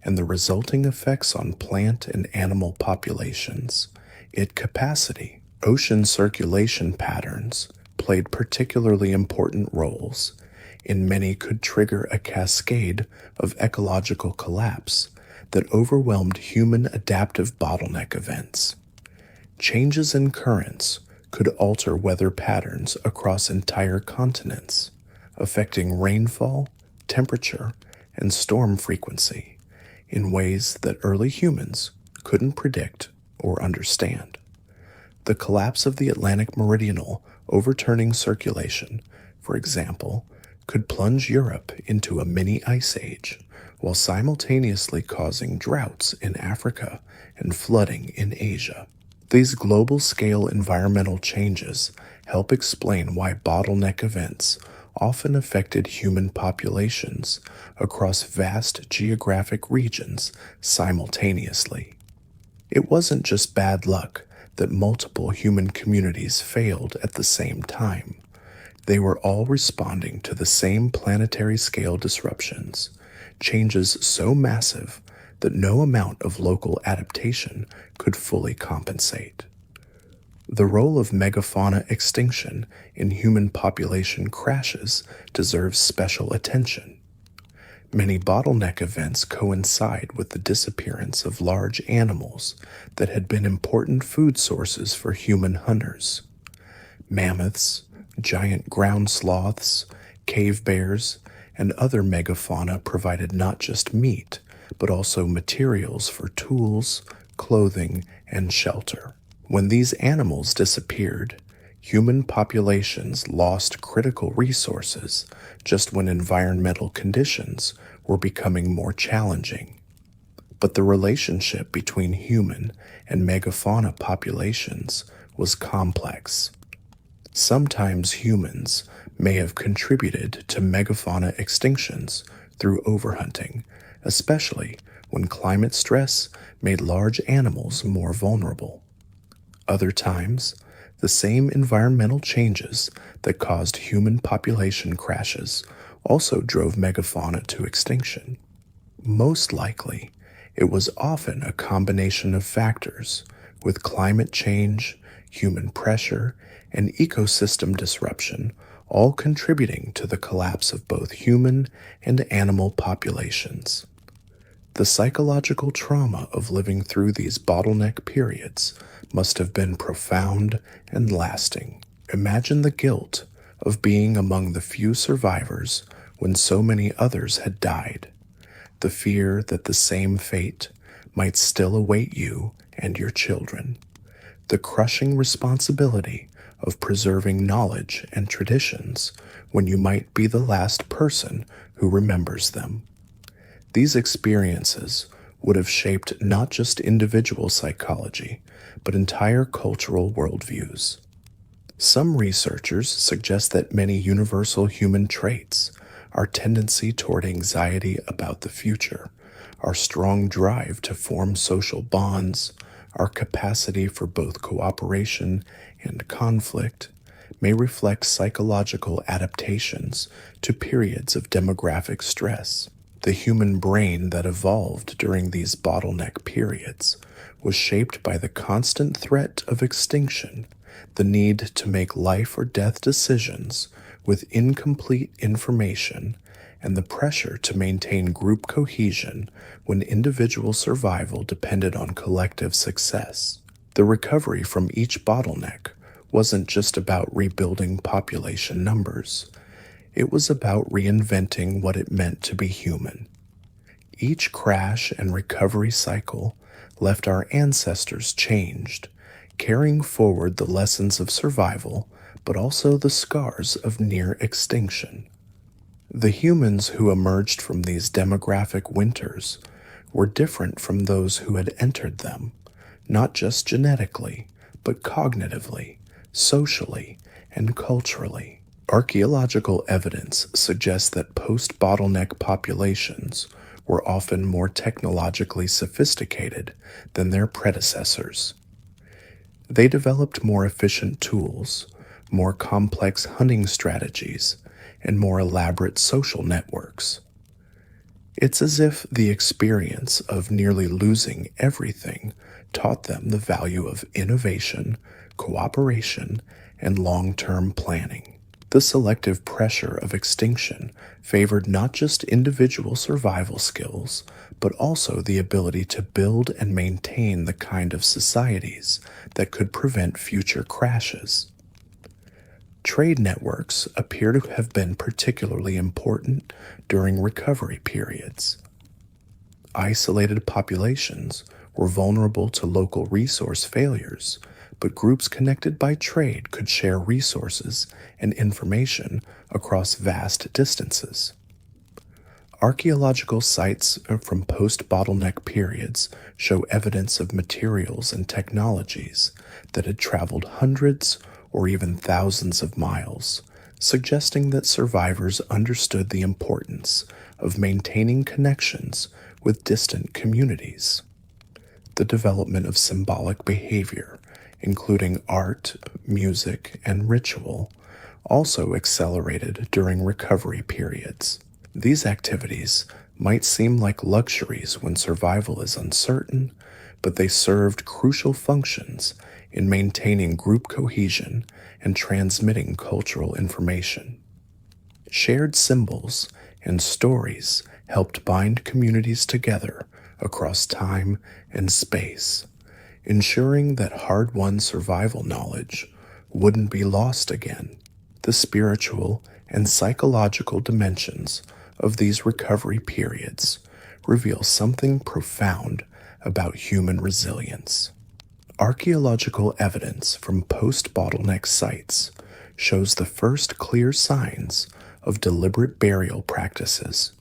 and the resulting effects on plant and animal populations, ocean circulation patterns played particularly important roles. In many could trigger a cascade of ecological collapse that overwhelmed human adaptive bottleneck events. Changes in currents could alter weather patterns across entire continents, affecting rainfall, temperature, and storm frequency in ways that early humans couldn't predict or understand. The collapse of the Atlantic Meridional overturning circulation, for example, could plunge Europe into a mini ice age, while simultaneously causing droughts in Africa and flooding in Asia. These global-scale environmental changes help explain why bottleneck events often affected human populations across vast geographic regions simultaneously. It wasn't just bad luck that multiple human communities failed at the same time. They were all responding to the same planetary scale disruptions, changes so massive that no amount of local adaptation could fully compensate. The role of megafauna extinction in human population crashes deserves special attention. Many bottleneck events coincide with the disappearance of large animals that had been important food sources for human hunters. Mammoths, giant ground sloths, cave bears, and other megafauna provided not just meat, but also materials for tools, clothing, and shelter. When these animals disappeared, human populations lost critical resources just when environmental conditions were becoming more challenging. But the relationship between human and megafauna populations was complex. Sometimes humans may have contributed to megafauna extinctions through overhunting, especially when climate stress made large animals more vulnerable. Other times, the same environmental changes that caused human population crashes also drove megafauna to extinction. Most likely, it was often a combination of factors, with climate change, human pressure, and ecosystem disruption all contributing to the collapse of both human and animal populations. The psychological trauma of living through these bottleneck periods must have been profound and lasting. Imagine the guilt of being among the few survivors when so many others had died, the fear that the same fate might still await you and your children, the crushing responsibility of preserving knowledge and traditions when you might be the last person who remembers them. These experiences would have shaped not just individual psychology, but entire cultural worldviews. Some researchers suggest that many universal human traits, our tendency toward anxiety about the future, our strong drive to form social bonds, our capacity for both cooperation and conflict, may reflect psychological adaptations to periods of demographic stress. The human brain that evolved during these bottleneck periods was shaped by the constant threat of extinction, the need to make life or death decisions with incomplete information, and the pressure to maintain group cohesion when individual survival depended on collective success. The recovery from each bottleneck wasn't just about rebuilding population numbers. It was about reinventing what it meant to be human. Each crash and recovery cycle left our ancestors changed, carrying forward the lessons of survival, but also the scars of near extinction. The humans who emerged from these demographic winters were different from those who had entered them, not just genetically, but cognitively, socially, and culturally. Archaeological evidence suggests that post-bottleneck populations were often more technologically sophisticated than their predecessors. They developed more efficient tools, more complex hunting strategies, and more elaborate social networks. It's as if the experience of nearly losing everything taught them the value of innovation, cooperation, and long-term planning. The selective pressure of extinction favored not just individual survival skills, but also the ability to build and maintain the kind of societies that could prevent future crashes. Trade networks appear to have been particularly important during recovery periods. Isolated populations were vulnerable to local resource failures, but groups connected by trade could share resources and information across vast distances. Archaeological sites from post-bottleneck periods show evidence of materials and technologies that had traveled hundreds or even thousands of miles, suggesting that survivors understood the importance of maintaining connections with distant communities. The development of symbolic behavior, including art, music, and ritual, also accelerated during recovery periods. These activities might seem like luxuries when survival is uncertain, but they served crucial functions in maintaining group cohesion and transmitting cultural information. Shared symbols and stories helped bind communities together across time and space, ensuring that hard-won survival knowledge wouldn't be lost again. The spiritual and psychological dimensions of these recovery periods reveal something profound about human resilience. Archaeological evidence from post-bottleneck sites shows the first clear signs of deliberate burial practices,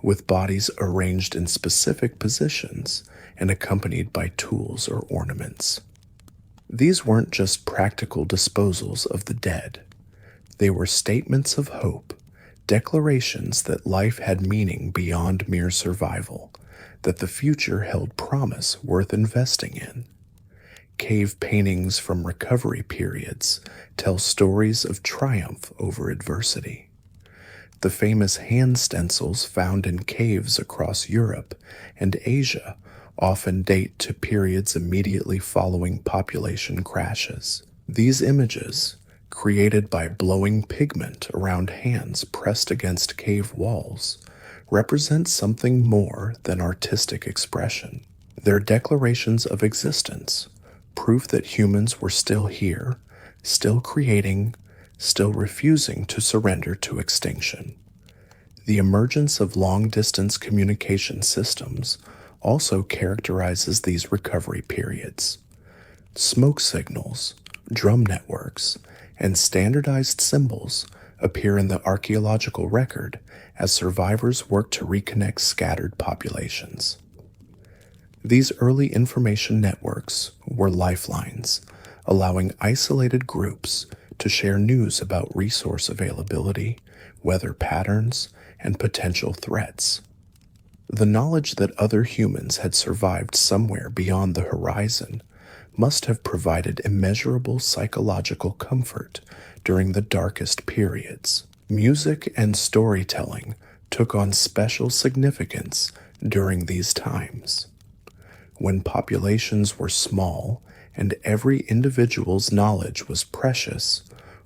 with bodies arranged in specific positions and accompanied by tools or ornaments. These weren't just practical disposals of the dead. They were statements of hope, declarations that life had meaning beyond mere survival, that the future held promise worth investing in. Cave paintings from recovery periods tell stories of triumph over adversity. The famous hand stencils found in caves across Europe and Asia often date to periods immediately following population crashes. These images, created by blowing pigment around hands pressed against cave walls, represent something more than artistic expression. They're declarations of existence, proof that humans were still here, still creating, still refusing to surrender to extinction. The emergence of long-distance communication systems also characterizes these recovery periods. Smoke signals, drum networks, and standardized symbols appear in the archaeological record as survivors work to reconnect scattered populations. These early information networks were lifelines, allowing isolated groups to share news about resource availability, weather patterns, and potential threats. The knowledge that other humans had survived somewhere beyond the horizon must have provided immeasurable psychological comfort during the darkest periods. Music and storytelling took on special significance during these times. When populations were small and every individual's knowledge was precious,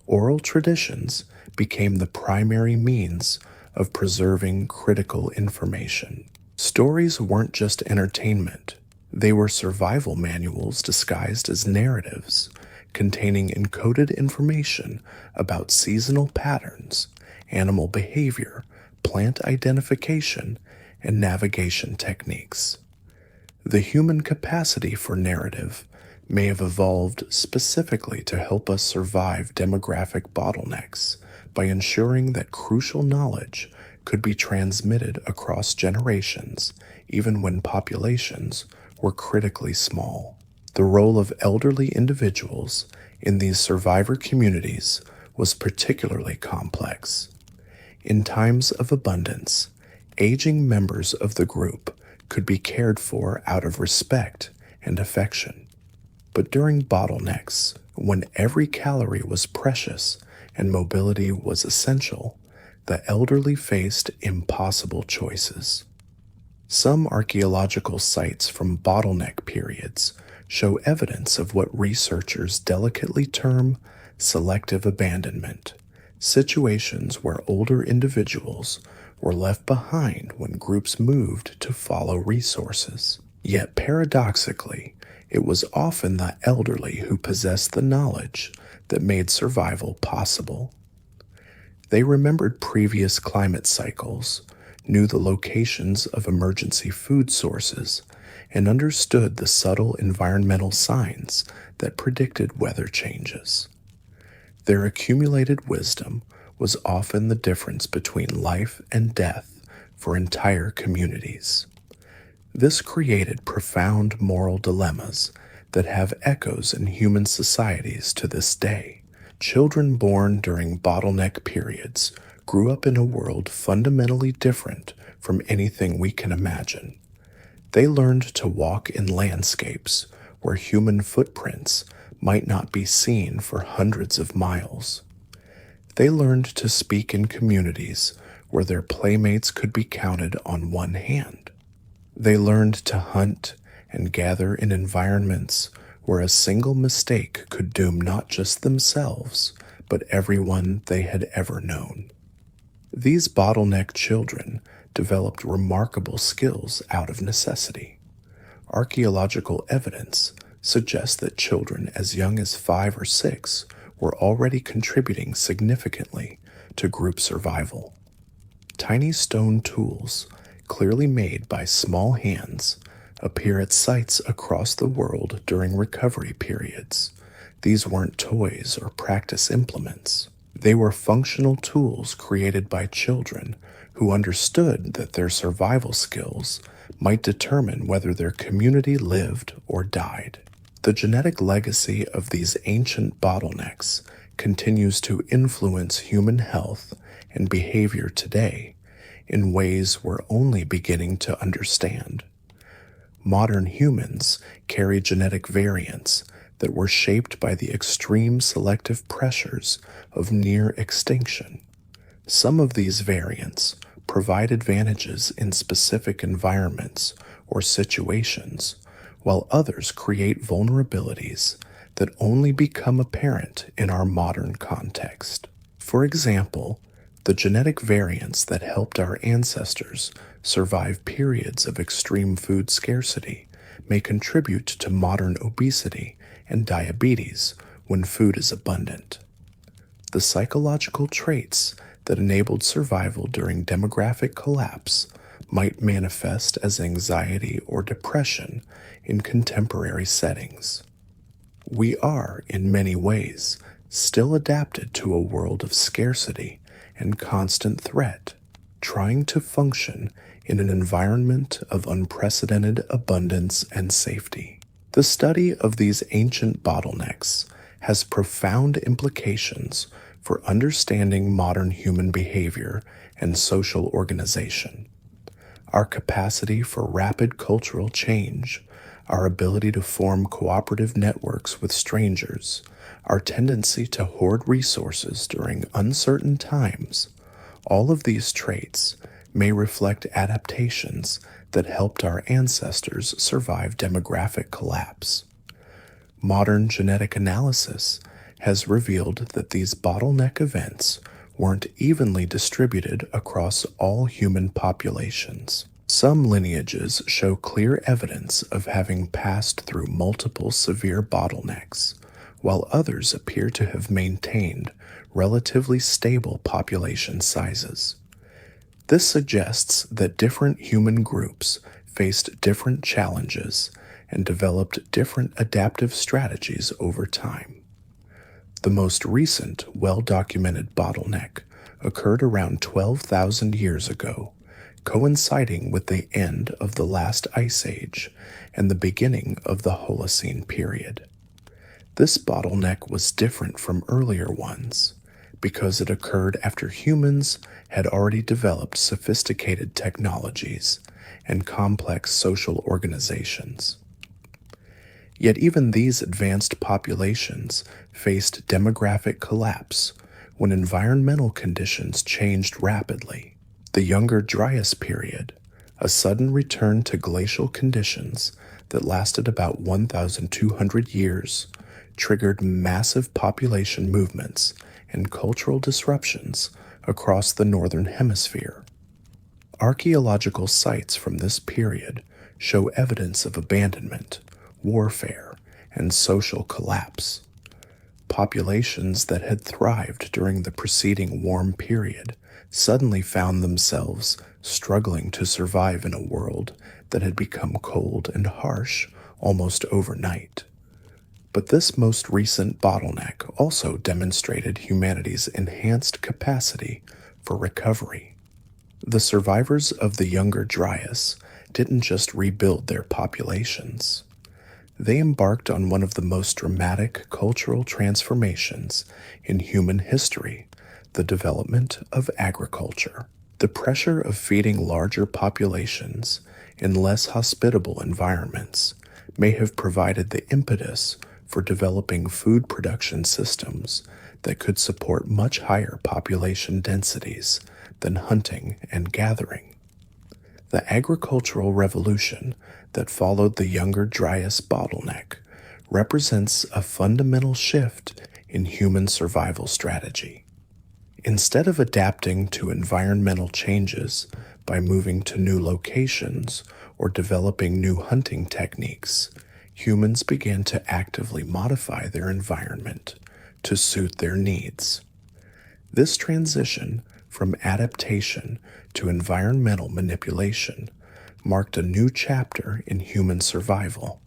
oral traditions became the primary means of preserving critical information. Stories weren't just entertainment. They were survival manuals disguised as narratives, containing encoded information about seasonal patterns, animal behavior, plant identification, and navigation techniques. The human capacity for narrative may have evolved specifically to help us survive demographic bottlenecks by ensuring that crucial knowledge could be transmitted across generations, even when populations were critically small. The role of elderly individuals in these survivor communities was particularly complex. In times of abundance, aging members of the group could be cared for out of respect and affection. But during bottlenecks, when every calorie was precious and mobility was essential, the elderly faced impossible choices. Some archaeological sites from bottleneck periods show evidence of what researchers delicately term selective abandonment, situations where older individuals were left behind when groups moved to follow resources. Yet paradoxically, it was often the elderly who possessed the knowledge that made survival possible. They remembered previous climate cycles, knew the locations of emergency food sources, and understood the subtle environmental signs that predicted weather changes. Their accumulated wisdom was often the difference between life and death for entire communities. This created profound moral dilemmas that have echoes in human societies to this day. Children born during bottleneck periods grew up in a world fundamentally different from anything we can imagine. They learned to walk in landscapes where human footprints might not be seen for hundreds of miles. They learned to speak in communities where their playmates could be counted on one hand. They learned to hunt and gather in environments where a single mistake could doom not just themselves, but everyone they had ever known. These bottleneck children developed remarkable skills out of necessity. Archaeological evidence suggests that children as young as 5 or 6 were already contributing significantly to group survival. Tiny stone tools, clearly made by small hands, appear at sites across the world during recovery periods. These weren't toys or practice implements. They were functional tools created by children who understood that their survival skills might determine whether their community lived or died. The genetic legacy of these ancient bottlenecks continues to influence human health and behavior today in ways we're only beginning to understand. Modern humans carry genetic variants that were shaped by the extreme selective pressures of near extinction. Some of these variants provide advantages in specific environments or situations, while others create vulnerabilities that only become apparent in our modern context. For example, the genetic variants that helped our ancestors survive periods of extreme food scarcity may contribute to modern obesity and diabetes when food is abundant. The psychological traits that enabled survival during demographic collapse might manifest as anxiety or depression in contemporary settings. We are, in many ways, still adapted to a world of scarcity and constant threat, trying to function in an environment of unprecedented abundance and safety. The study of these ancient bottlenecks has profound implications for understanding modern human behavior and social organization. Our capacity for rapid cultural change, our ability to form cooperative networks with strangers, our tendency to hoard resources during uncertain times, all of these traits may reflect adaptations that helped our ancestors survive demographic collapse. Modern genetic analysis has revealed that these bottleneck events weren't evenly distributed across all human populations. Some lineages show clear evidence of having passed through multiple severe bottlenecks, while others appear to have maintained relatively stable population sizes. This suggests that different human groups faced different challenges and developed different adaptive strategies over time. The most recent, well-documented bottleneck occurred around 12,000 years ago, coinciding with the end of the last ice age and the beginning of the Holocene period. This bottleneck was different from earlier ones because it occurred after humans had already developed sophisticated technologies and complex social organizations. Yet even these advanced populations faced demographic collapse when environmental conditions changed rapidly. The Younger Dryas period, a sudden return to glacial conditions that lasted about 1,200 years, triggered massive population movements and cultural disruptions across the Northern Hemisphere. Archaeological sites from this period show evidence of abandonment, warfare, and social collapse. Populations that had thrived during the preceding warm period suddenly found themselves struggling to survive in a world that had become cold and harsh almost overnight. But this most recent bottleneck also demonstrated humanity's enhanced capacity for recovery. The survivors of the Younger Dryas didn't just rebuild their populations. They embarked on one of the most dramatic cultural transformations in human history, the development of agriculture. The pressure of feeding larger populations in less hospitable environments may have provided the impetus for developing food production systems that could support much higher population densities than hunting and gathering. The agricultural revolution that followed the Younger Dryas bottleneck represents a fundamental shift in human survival strategy. Instead of adapting to environmental changes by moving to new locations or developing new hunting techniques, humans began to actively modify their environment to suit their needs. This transition from adaptation to environmental manipulation marked a new chapter in human survival,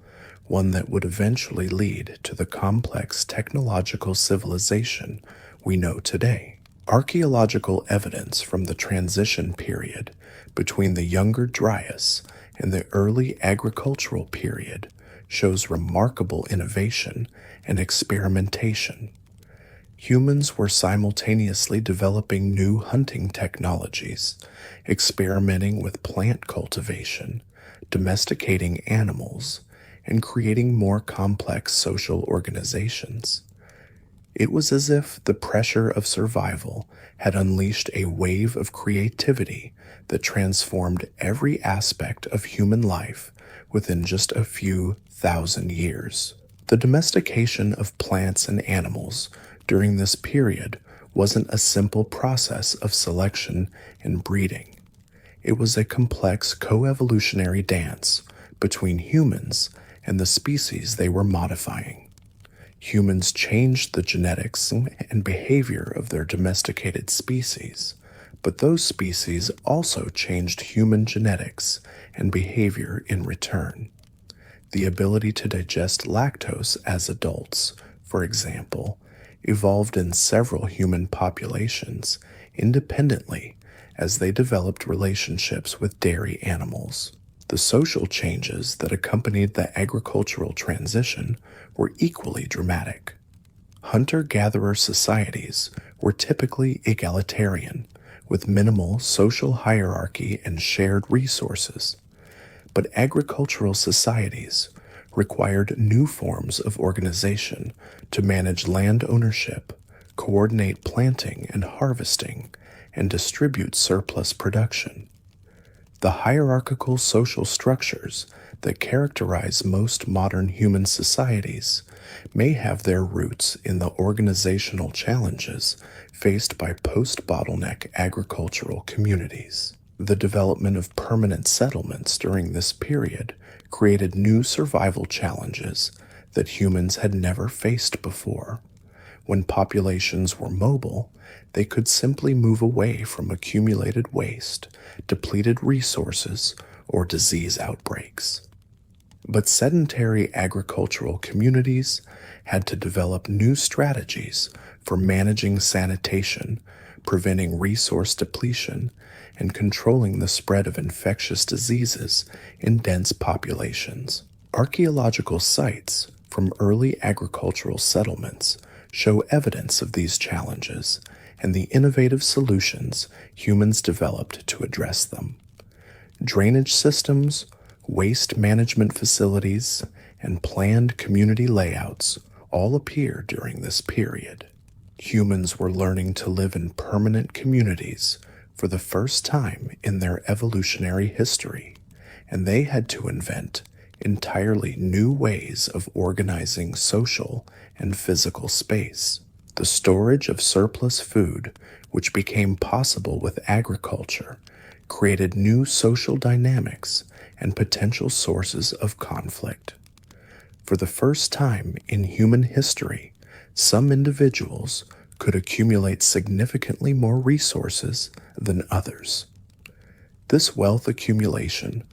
one that would eventually lead to the complex technological civilization we know today. Archaeological evidence from the transition period between the Younger Dryas and the early agricultural period shows remarkable innovation and experimentation. Humans were simultaneously developing new hunting technologies, experimenting with plant cultivation, domesticating animals, and creating more complex social organizations. It was as if the pressure of survival had unleashed a wave of creativity that transformed every aspect of human life within just a few thousand years. The domestication of plants and animals during this period wasn't a simple process of selection and breeding. It was a complex coevolutionary dance between humans and the species they were modifying. Humans changed the genetics and behavior of their domesticated species, but those species also changed human genetics and behavior in return. The ability to digest lactose as adults, for example, evolved in several human populations independently as they developed relationships with dairy animals. The social changes that accompanied the agricultural transition were equally dramatic. Hunter-gatherer societies were typically egalitarian, with minimal social hierarchy and shared resources. But agricultural societies required new forms of organization to manage land ownership, coordinate planting and harvesting, and distribute surplus production. The hierarchical social structures that characterize most modern human societies may have their roots in the organizational challenges faced by post-bottleneck agricultural communities. The development of permanent settlements during this period created new survival challenges that humans had never faced before. When populations were mobile, they could simply move away from accumulated waste, depleted resources, or disease outbreaks. But sedentary agricultural communities had to develop new strategies for managing sanitation, preventing resource depletion, and controlling the spread of infectious diseases in dense populations. Archaeological sites from early agricultural settlements show evidence of these challenges and the innovative solutions humans developed to address them. Drainage systems, waste management facilities, and planned community layouts all appear during this period. Humans were learning to live in permanent communities for the first time in their evolutionary history, and they had to invent entirely new ways of organizing social and physical space. The storage of surplus food, which became possible with agriculture, created new social dynamics and potential sources of conflict. For the first time in human history, some individuals could accumulate significantly more resources than others. This wealth accumulation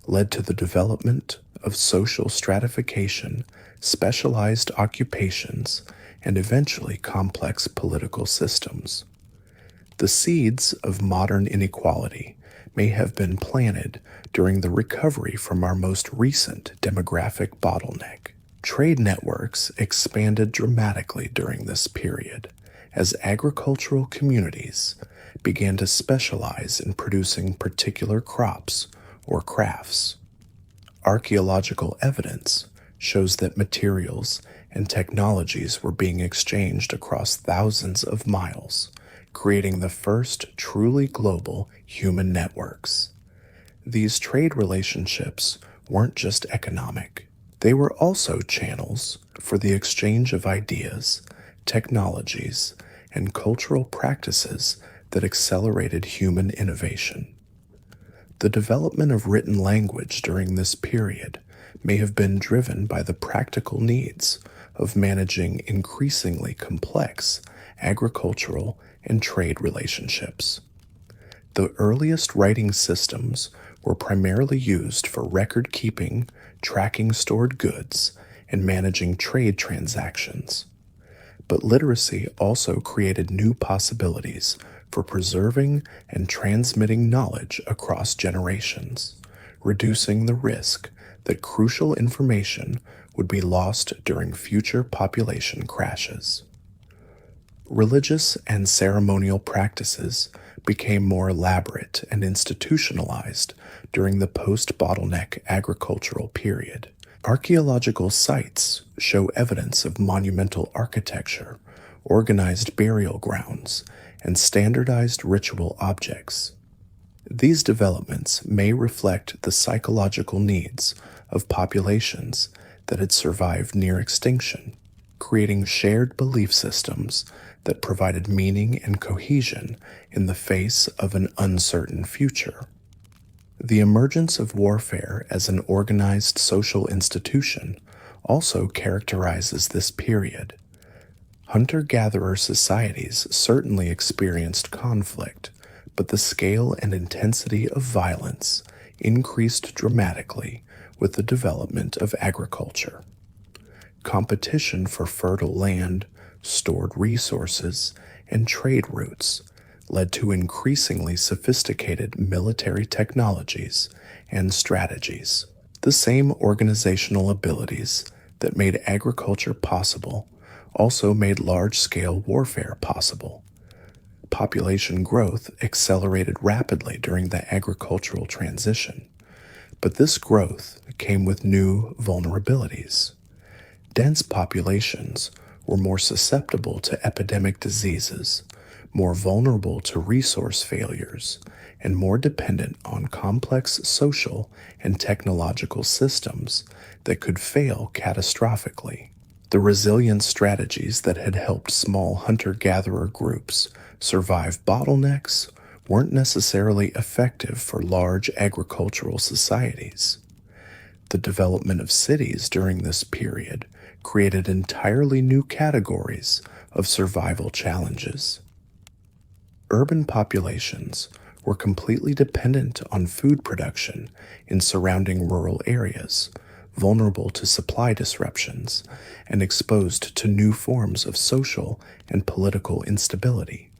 led to the development of social stratification, specialized occupations, and eventually complex political systems. The seeds of modern inequality may have been planted during the recovery from our most recent demographic bottleneck. Trade networks expanded dramatically during this period as agricultural communities began to specialize in producing particular crops or crafts. Archaeological evidence shows that materials and technologies were being exchanged across thousands of miles, creating the first truly global human networks. These trade relationships weren't just economic, they were also channels for the exchange of ideas, technologies, and cultural practices that accelerated human innovation. The development of written language during this period may have been driven by the practical needs of managing increasingly complex agricultural and trade relationships. The earliest writing systems were primarily used for record keeping, tracking stored goods, and managing trade transactions. But literacy also created new possibilities for preserving and transmitting knowledge across generations, reducing the risk that crucial information would be lost during future population crashes. Religious and ceremonial practices became more elaborate and institutionalized during the post-bottleneck agricultural period. Archaeological sites show evidence of monumental architecture, organized burial grounds, and standardized ritual objects. These developments may reflect the psychological needs of populations that had survived near extinction, creating shared belief systems that provided meaning and cohesion in the face of an uncertain future. The emergence of warfare as an organized social institution also characterizes this period. Hunter-gatherer societies certainly experienced conflict, but the scale and intensity of violence increased dramatically with the development of agriculture. Competition for fertile land, stored resources, and trade routes led to increasingly sophisticated military technologies and strategies. The same organizational abilities that made agriculture possible also made large-scale warfare possible. Population growth accelerated rapidly during the agricultural transition, but this growth came with new vulnerabilities. Dense populations were more susceptible to epidemic diseases, more vulnerable to resource failures, and more dependent on complex social and technological systems that could fail catastrophically. The resilience strategies that had helped small hunter-gatherer groups survive bottlenecks weren't necessarily effective for large agricultural societies. The development of cities during this period created entirely new categories of survival challenges. Urban populations were completely dependent on food production in surrounding rural areas, vulnerable to supply disruptions, and exposed to new forms of social and political instability.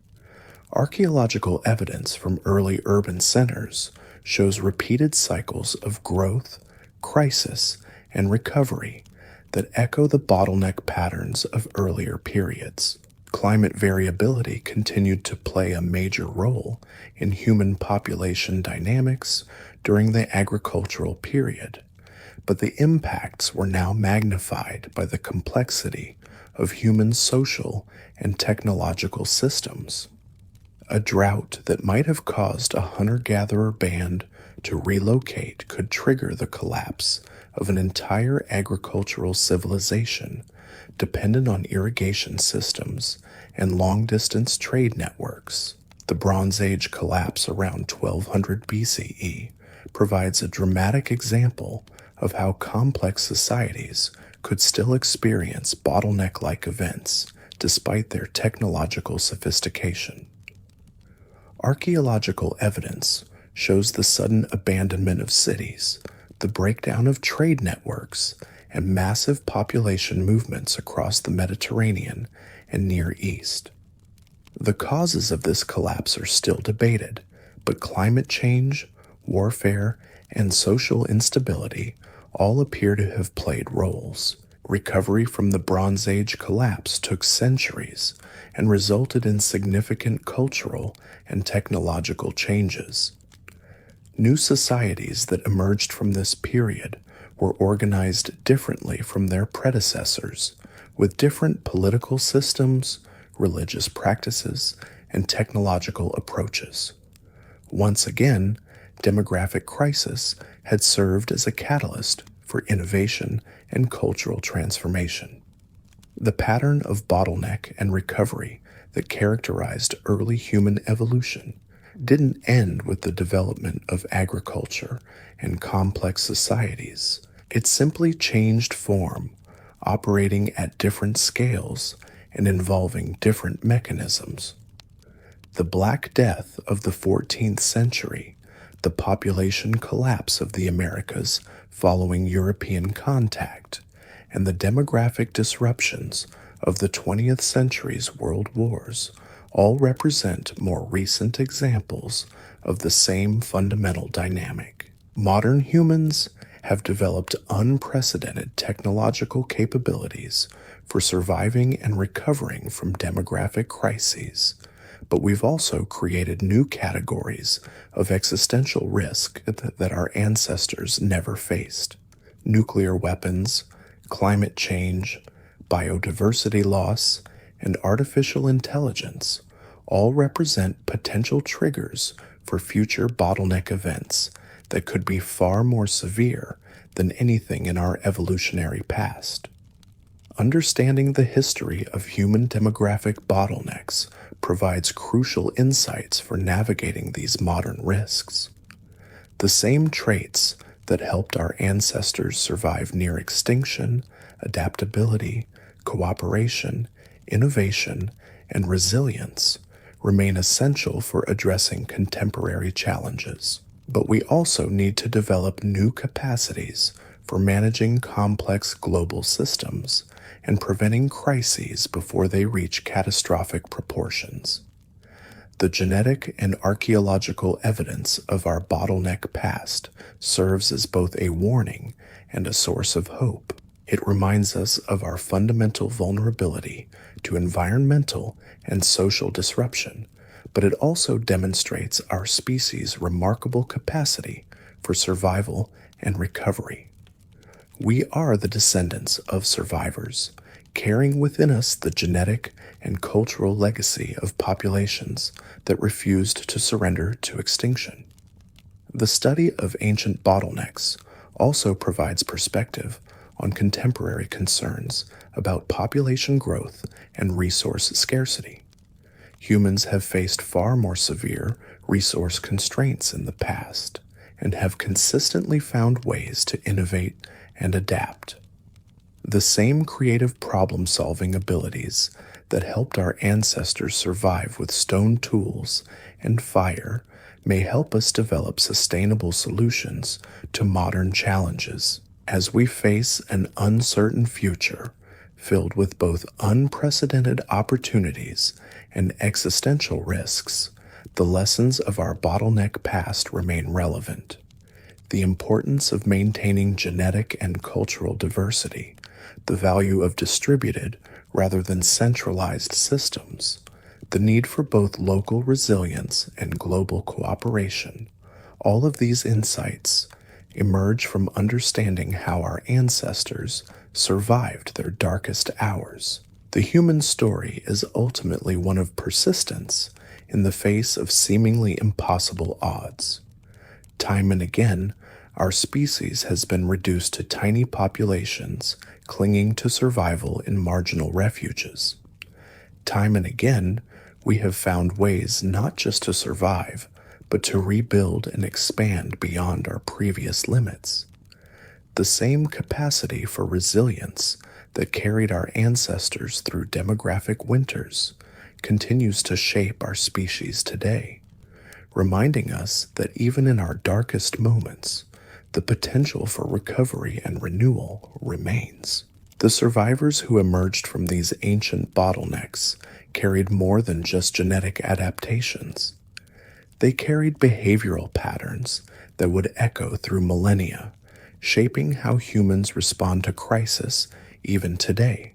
Archaeological evidence from early urban centers shows repeated cycles of growth, crisis, and recovery that echo the bottleneck patterns of earlier periods. Climate variability continued to play a major role in human population dynamics during the agricultural period, but the impacts were now magnified by the complexity of human social and technological systems. A drought that might have caused a hunter-gatherer band to relocate could trigger the collapse of an entire agricultural civilization dependent on irrigation systems and long-distance trade networks. The Bronze Age collapse around 1200 BCE provides a dramatic example of how complex societies could still experience bottleneck-like events despite their technological sophistication. Archaeological evidence shows the sudden abandonment of cities, the breakdown of trade networks, and massive population movements across the Mediterranean and Near East. The causes of this collapse are still debated, but climate change, warfare, and social instability all appear to have played roles. Recovery from the Bronze Age collapse took centuries and resulted in significant cultural and technological changes. New societies that emerged from this period were organized differently from their predecessors, with different political systems, religious practices, and technological approaches. Once again, demographic crisis had served as a catalyst for innovation and cultural transformation. The pattern of bottleneck and recovery that characterized early human evolution didn't end with the development of agriculture and complex societies. It simply changed form, operating at different scales and involving different mechanisms. The Black Death of the 14th century, the population collapse of the Americas following European contact, and the demographic disruptions of the 20th century's world wars all represent more recent examples of the same fundamental dynamic. Modern humans have developed unprecedented technological capabilities for surviving and recovering from demographic crises, but we've also created new categories of existential risk that our ancestors never faced. Nuclear weapons, climate change, biodiversity loss, and artificial intelligence all represent potential triggers for future bottleneck events that could be far more severe than anything in our evolutionary past. Understanding the history of human demographic bottlenecks provides crucial insights for navigating these modern risks. The same traits that helped our ancestors survive near extinction, adaptability, cooperation, innovation, and resilience remain essential for addressing contemporary challenges. But we also need to develop new capacities for managing complex global systems and preventing crises before they reach catastrophic proportions. The genetic and archaeological evidence of our bottleneck past serves as both a warning and a source of hope. It reminds us of our fundamental vulnerability to environmental and social disruption, but it also demonstrates our species' remarkable capacity for survival and recovery. We are the descendants of survivors, carrying within us the genetic and cultural legacy of populations that refused to surrender to extinction. The study of ancient bottlenecks also provides perspective on contemporary concerns about population growth and resource scarcity. Humans have faced far more severe resource constraints in the past and have consistently found ways to innovate and adapt. The same creative problem-solving abilities that helped our ancestors survive with stone tools and fire may help us develop sustainable solutions to modern challenges. As we face an uncertain future filled with both unprecedented opportunities and existential risks, the lessons of our bottleneck past remain relevant. The importance of maintaining genetic and cultural diversity, the value of distributed rather than centralized systems, the need for both local resilience and global cooperation, all of these insights emerge from understanding how our ancestors survived their darkest hours. The human story is ultimately one of persistence in the face of seemingly impossible odds. Time and again, our species has been reduced to tiny populations clinging to survival in marginal refuges. Time and again, we have found ways not just to survive, but to rebuild and expand beyond our previous limits. The same capacity for resilience that carried our ancestors through demographic winters continues to shape our species today, reminding us that even in our darkest moments, the potential for recovery and renewal remains. The survivors who emerged from these ancient bottlenecks carried more than just genetic adaptations. They carried behavioral patterns that would echo through millennia, shaping how humans respond to crisis even today.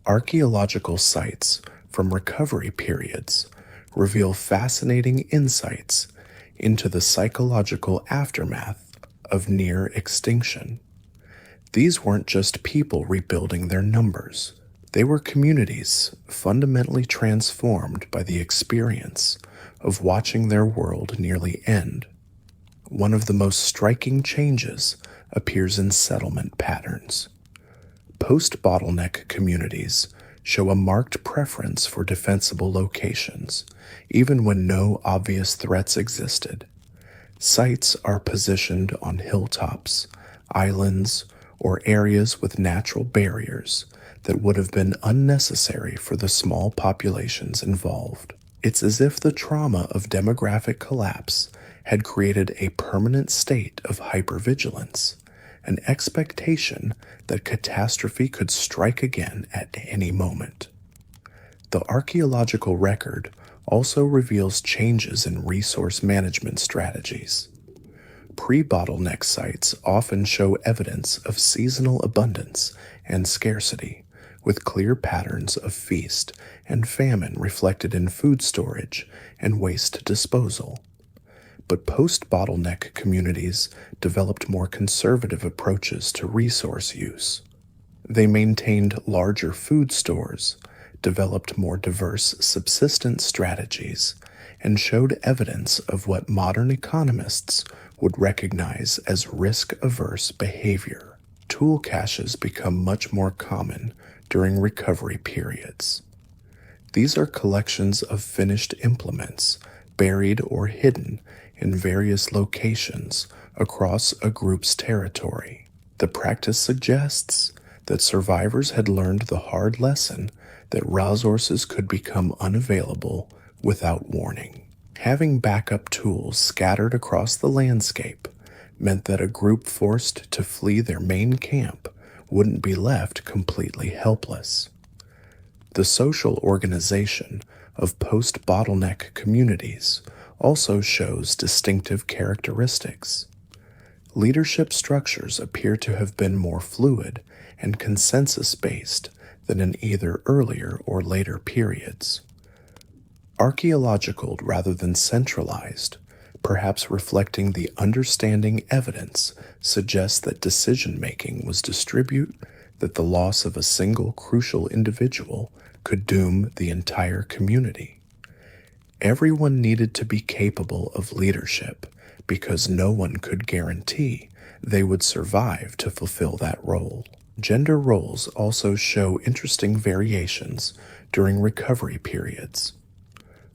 Archaeological sites from recovery periods reveal fascinating insights into the psychological aftermath of near extinction. These weren't just people rebuilding their numbers. They were communities fundamentally transformed by the experience of watching their world nearly end. One of the most striking changes appears in settlement patterns. Post-bottleneck communities show a marked preference for defensible locations, even when no obvious threats existed. Sites are positioned on hilltops, islands, or areas with natural barriers that would have been unnecessary for the small populations involved. It's as if the trauma of demographic collapse had created a permanent state of hypervigilance, an expectation that catastrophe could strike again at any moment. The archaeological record also reveals changes in resource management strategies. Pre-bottleneck sites often show evidence of seasonal abundance and scarcity, with clear patterns of feast and famine reflected in food storage and waste disposal. But post-bottleneck communities developed more conservative approaches to resource use. They maintained larger food stores, developed more diverse subsistence strategies, and showed evidence of what modern economists would recognize as risk-averse behavior. Tool caches become much more common during recovery periods. These are collections of finished implements, buried or hidden in various locations across a group's territory. The practice suggests that survivors had learned the hard lesson that resources could become unavailable without warning. Having backup tools scattered across the landscape meant that a group forced to flee their main camp wouldn't be left completely helpless. The social organization of post-bottleneck communities also shows distinctive characteristics. Leadership structures appear to have been more fluid and consensus-based than in either earlier or later periods. Archaeological rather than centralized, perhaps reflecting the understanding evidence suggests that decision-making was distributed, that the loss of a single crucial individual could doom the entire community. Everyone needed to be capable of leadership because no one could guarantee they would survive to fulfill that role. Gender roles also show interesting variations during recovery periods.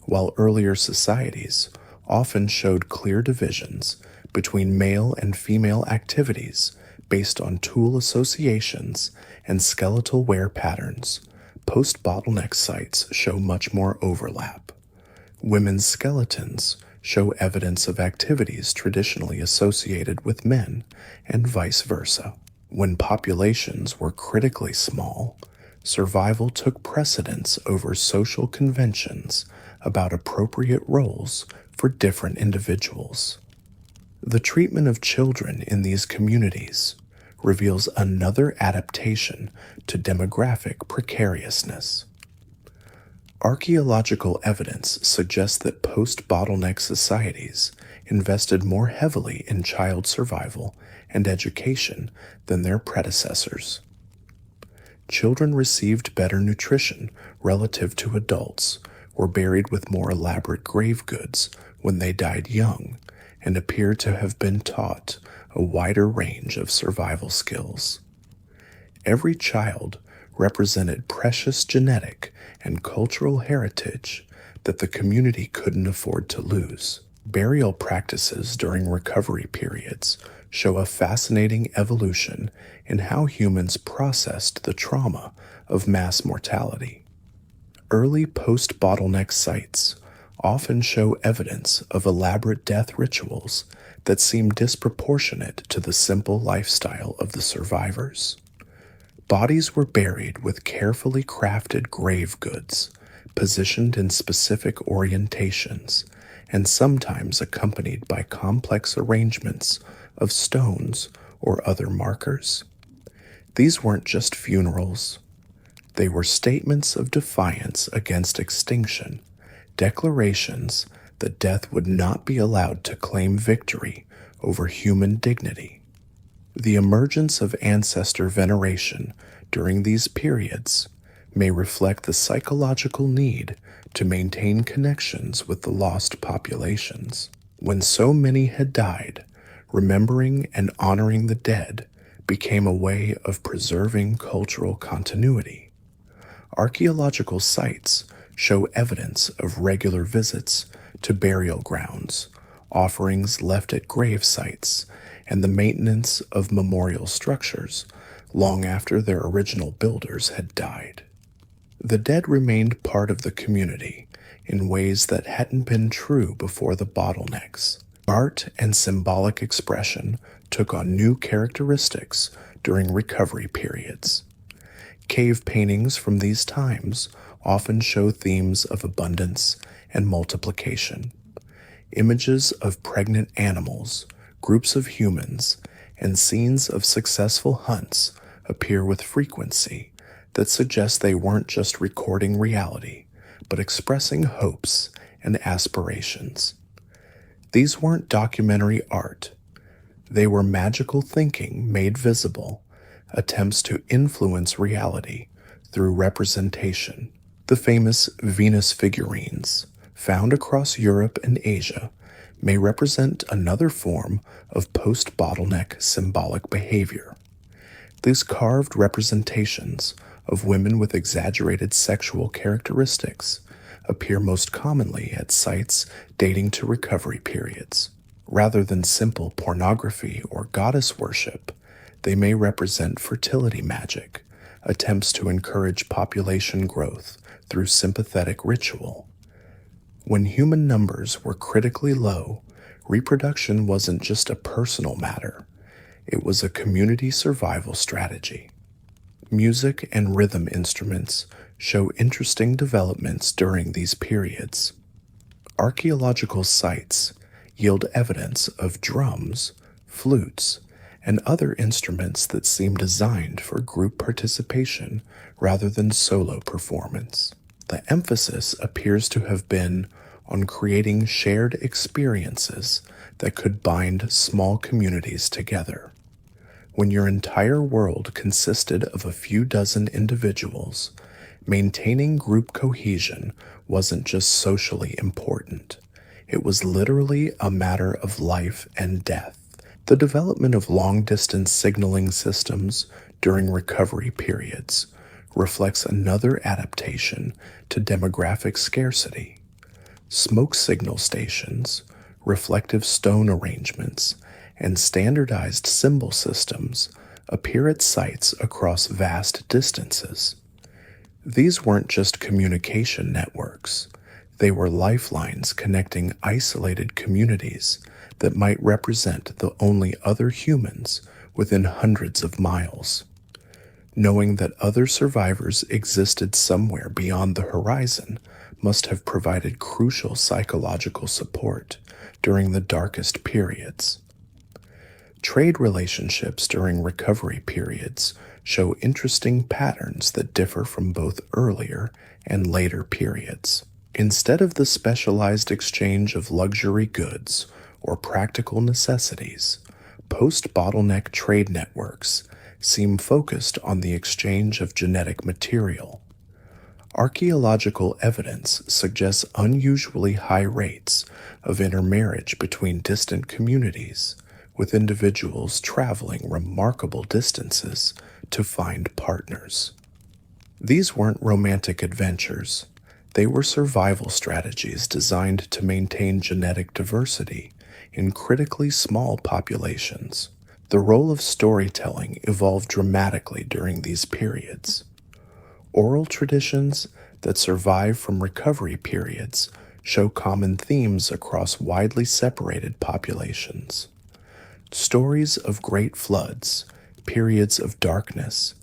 While earlier societies often showed clear divisions between male and female activities based on tool associations and skeletal wear patterns, post-bottleneck sites show much more overlap. Women's skeletons show evidence of activities traditionally associated with men, and vice versa. When populations were critically small, survival took precedence over social conventions about appropriate roles for different individuals. The treatment of children in these communities reveals another adaptation to demographic precariousness. Archaeological evidence suggests that post-bottleneck societies invested more heavily in child survival and education than their predecessors. Children received better nutrition relative to adults, were buried with more elaborate grave goods when they died young, and appear to have been taught a wider range of survival skills. Every child represented precious genetic and cultural heritage that the community couldn't afford to lose. Burial practices during recovery periods show a fascinating evolution in how humans processed the trauma of mass mortality. Early post-bottleneck sites often show evidence of elaborate death rituals that seem disproportionate to the simple lifestyle of the survivors. Bodies were buried with carefully crafted grave goods, positioned in specific orientations, and sometimes accompanied by complex arrangements of stones or other markers. These weren't just funerals. They were statements of defiance against extinction, declarations that death would not be allowed to claim victory over human dignity. The emergence of ancestor veneration during these periods may reflect the psychological need to maintain connections with the lost populations. When so many had died, remembering and honoring the dead became a way of preserving cultural continuity. Archaeological sites show evidence of regular visits to burial grounds, offerings left at grave sites, and the maintenance of memorial structures long after their original builders had died. The dead remained part of the community in ways that hadn't been true before the bottlenecks. Art and symbolic expression took on new characteristics during recovery periods. Cave paintings from these times often show themes of abundance and multiplication. Images of pregnant animals, groups of humans, and scenes of successful hunts appear with frequency that suggest they weren't just recording reality, but expressing hopes and aspirations. These weren't documentary art. They were magical thinking made visible, attempts to influence reality through representation. The famous Venus figurines, found across Europe and Asia, may represent another form of post-bottleneck symbolic behavior. These carved representations of women with exaggerated sexual characteristics appear most commonly at sites dating to recovery periods. Rather than simple pornography or goddess worship, they may represent fertility magic, attempts to encourage population growth through sympathetic ritual. When human numbers were critically low, reproduction wasn't just a personal matter, it was a community survival strategy. Music and rhythm instruments show interesting developments during these periods. Archaeological sites yield evidence of drums, flutes, and other instruments that seem designed for group participation rather than solo performance. The emphasis appears to have been on creating shared experiences that could bind small communities together. When your entire world consisted of a few dozen individuals, maintaining group cohesion wasn't just socially important. It was literally a matter of life and death. The development of long-distance signaling systems during recovery periods reflects another adaptation to demographic scarcity. Smoke signal stations, reflective stone arrangements, and standardized symbol systems appear at sites across vast distances. These weren't just communication networks. They were lifelines connecting isolated communities that might represent the only other humans within hundreds of miles. Knowing that other survivors existed somewhere beyond the horizon must have provided crucial psychological support during the darkest periods. Trade relationships during recovery periods show interesting patterns that differ from both earlier and later periods. Instead of the specialized exchange of luxury goods or practical necessities, post-bottleneck trade networks seem focused on the exchange of genetic material. Archaeological evidence suggests unusually high rates of intermarriage between distant communities, with individuals traveling remarkable distances to find partners. These weren't romantic adventures. They were survival strategies designed to maintain genetic diversity in critically small populations. The role of storytelling evolved dramatically during these periods. Oral traditions that survive from recovery periods show common themes across widely separated populations. Stories of great floods, periods of darkness,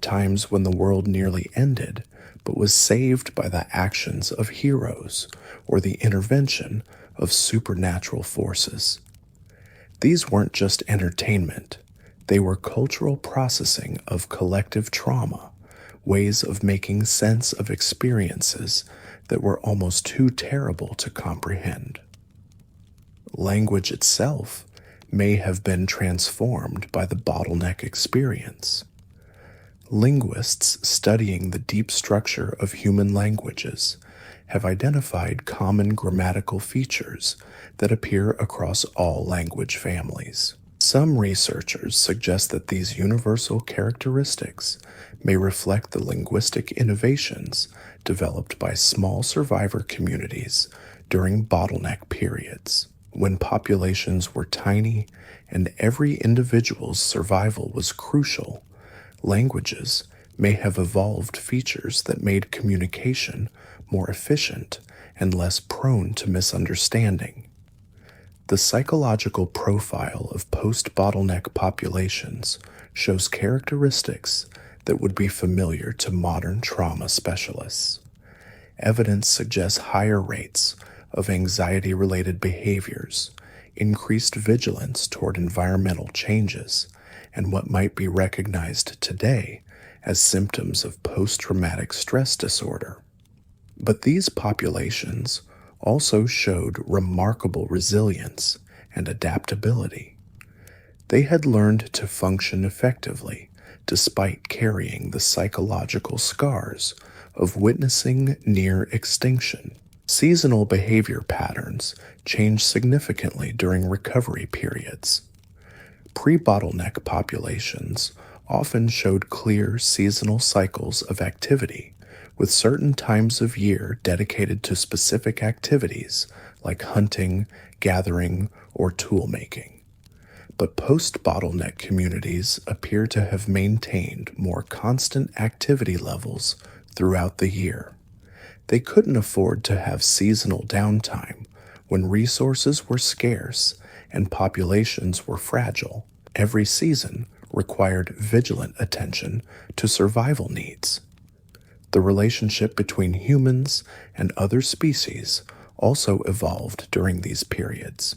times when the world nearly ended but was saved by the actions of heroes or the intervention of supernatural forces. These weren't just entertainment, they were cultural processing of collective trauma, ways of making sense of experiences that were almost too terrible to comprehend. Language itself may have been transformed by the bottleneck experience. Linguists studying the deep structure of human languages have identified common grammatical features that appear across all language families. Some researchers suggest that these universal characteristics may reflect the linguistic innovations developed by small survivor communities during bottleneck periods, when populations were tiny and every individual's survival was crucial. Languages may have evolved features that made communication more efficient and less prone to misunderstanding. The psychological profile of post-bottleneck populations shows characteristics that would be familiar to modern trauma specialists. Evidence suggests higher rates of anxiety-related behaviors, increased vigilance toward environmental changes, and what might be recognized today as symptoms of post-traumatic stress disorder. But these populations also showed remarkable resilience and adaptability. They had learned to function effectively despite carrying the psychological scars of witnessing near extinction. Seasonal behavior patterns changed significantly during recovery periods. Pre-bottleneck populations often showed clear seasonal cycles of activity, with certain times of year dedicated to specific activities like hunting, gathering, or tool making. But post-bottleneck communities appear to have maintained more constant activity levels throughout the year. They couldn't afford to have seasonal downtime when resources were scarce and populations were fragile. Every season required vigilant attention to survival needs. The relationship between humans and other species also evolved during these periods.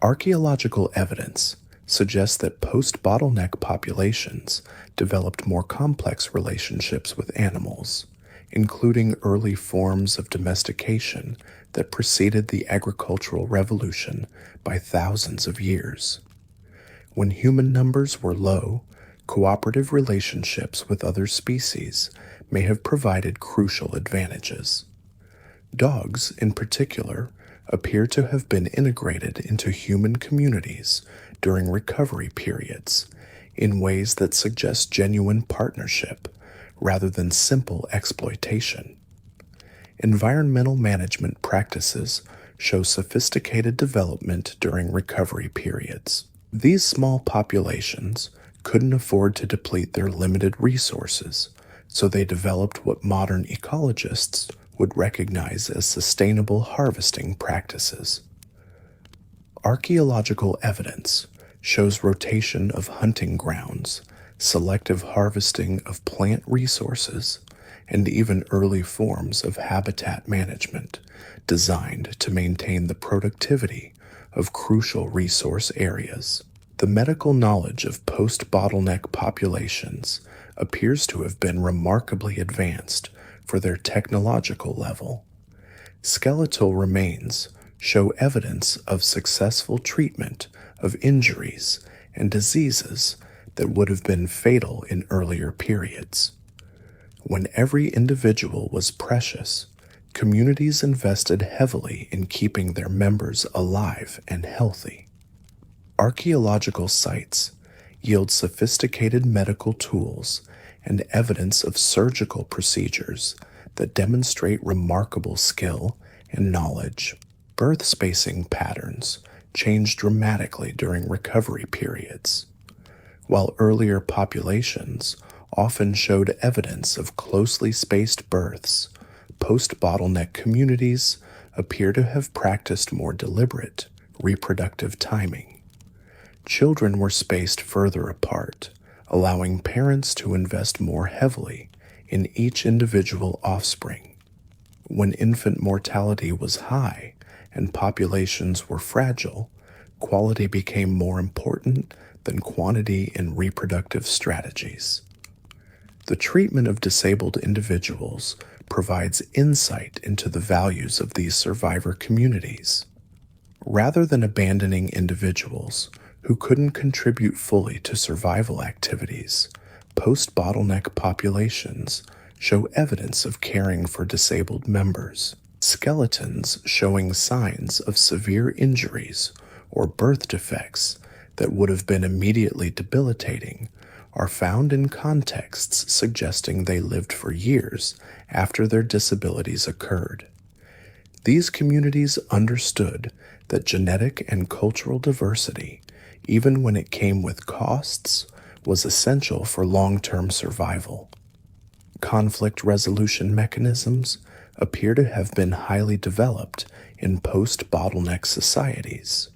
Archaeological evidence suggests that post-bottleneck populations developed more complex relationships with animals, including early forms of domestication that preceded the agricultural revolution by thousands of years. When human numbers were low, cooperative relationships with other species may have provided crucial advantages. Dogs, in particular, appear to have been integrated into human communities during recovery periods in ways that suggest genuine partnership rather than simple exploitation. Environmental management practices show sophisticated development during recovery periods. These small populations couldn't afford to deplete their limited resources, so they developed what modern ecologists would recognize as sustainable harvesting practices. Archaeological evidence shows rotation of hunting grounds, selective harvesting of plant resources, and even early forms of habitat management designed to maintain the productivity of crucial resource areas. The medical knowledge of post-bottleneck populations appears to have been remarkably advanced for their technological level. Skeletal remains show evidence of successful treatment of injuries and diseases that would have been fatal in earlier periods. When every individual was precious, communities invested heavily in keeping their members alive and healthy. Archaeological sites yield sophisticated medical tools and evidence of surgical procedures that demonstrate remarkable skill and knowledge. Birth spacing patterns change dramatically during recovery periods. While earlier populations often showed evidence of closely spaced births, post-bottleneck communities appear to have practiced more deliberate reproductive timing. Children were spaced further apart, allowing parents to invest more heavily in each individual offspring. When infant mortality was high and populations were fragile, quality became more important than quantity in reproductive strategies. The treatment of disabled individuals provides insight into the values of these survivor communities. Rather than abandoning individuals who couldn't contribute fully to survival activities, post-bottleneck populations show evidence of caring for disabled members. Skeletons showing signs of severe injuries or birth defects that would have been immediately debilitating are found in contexts suggesting they lived for years after their disabilities occurred. These communities understood that genetic and cultural diversity, even when it came with costs, was essential for long-term survival. Conflict resolution mechanisms appear to have been highly developed in post-bottleneck societies.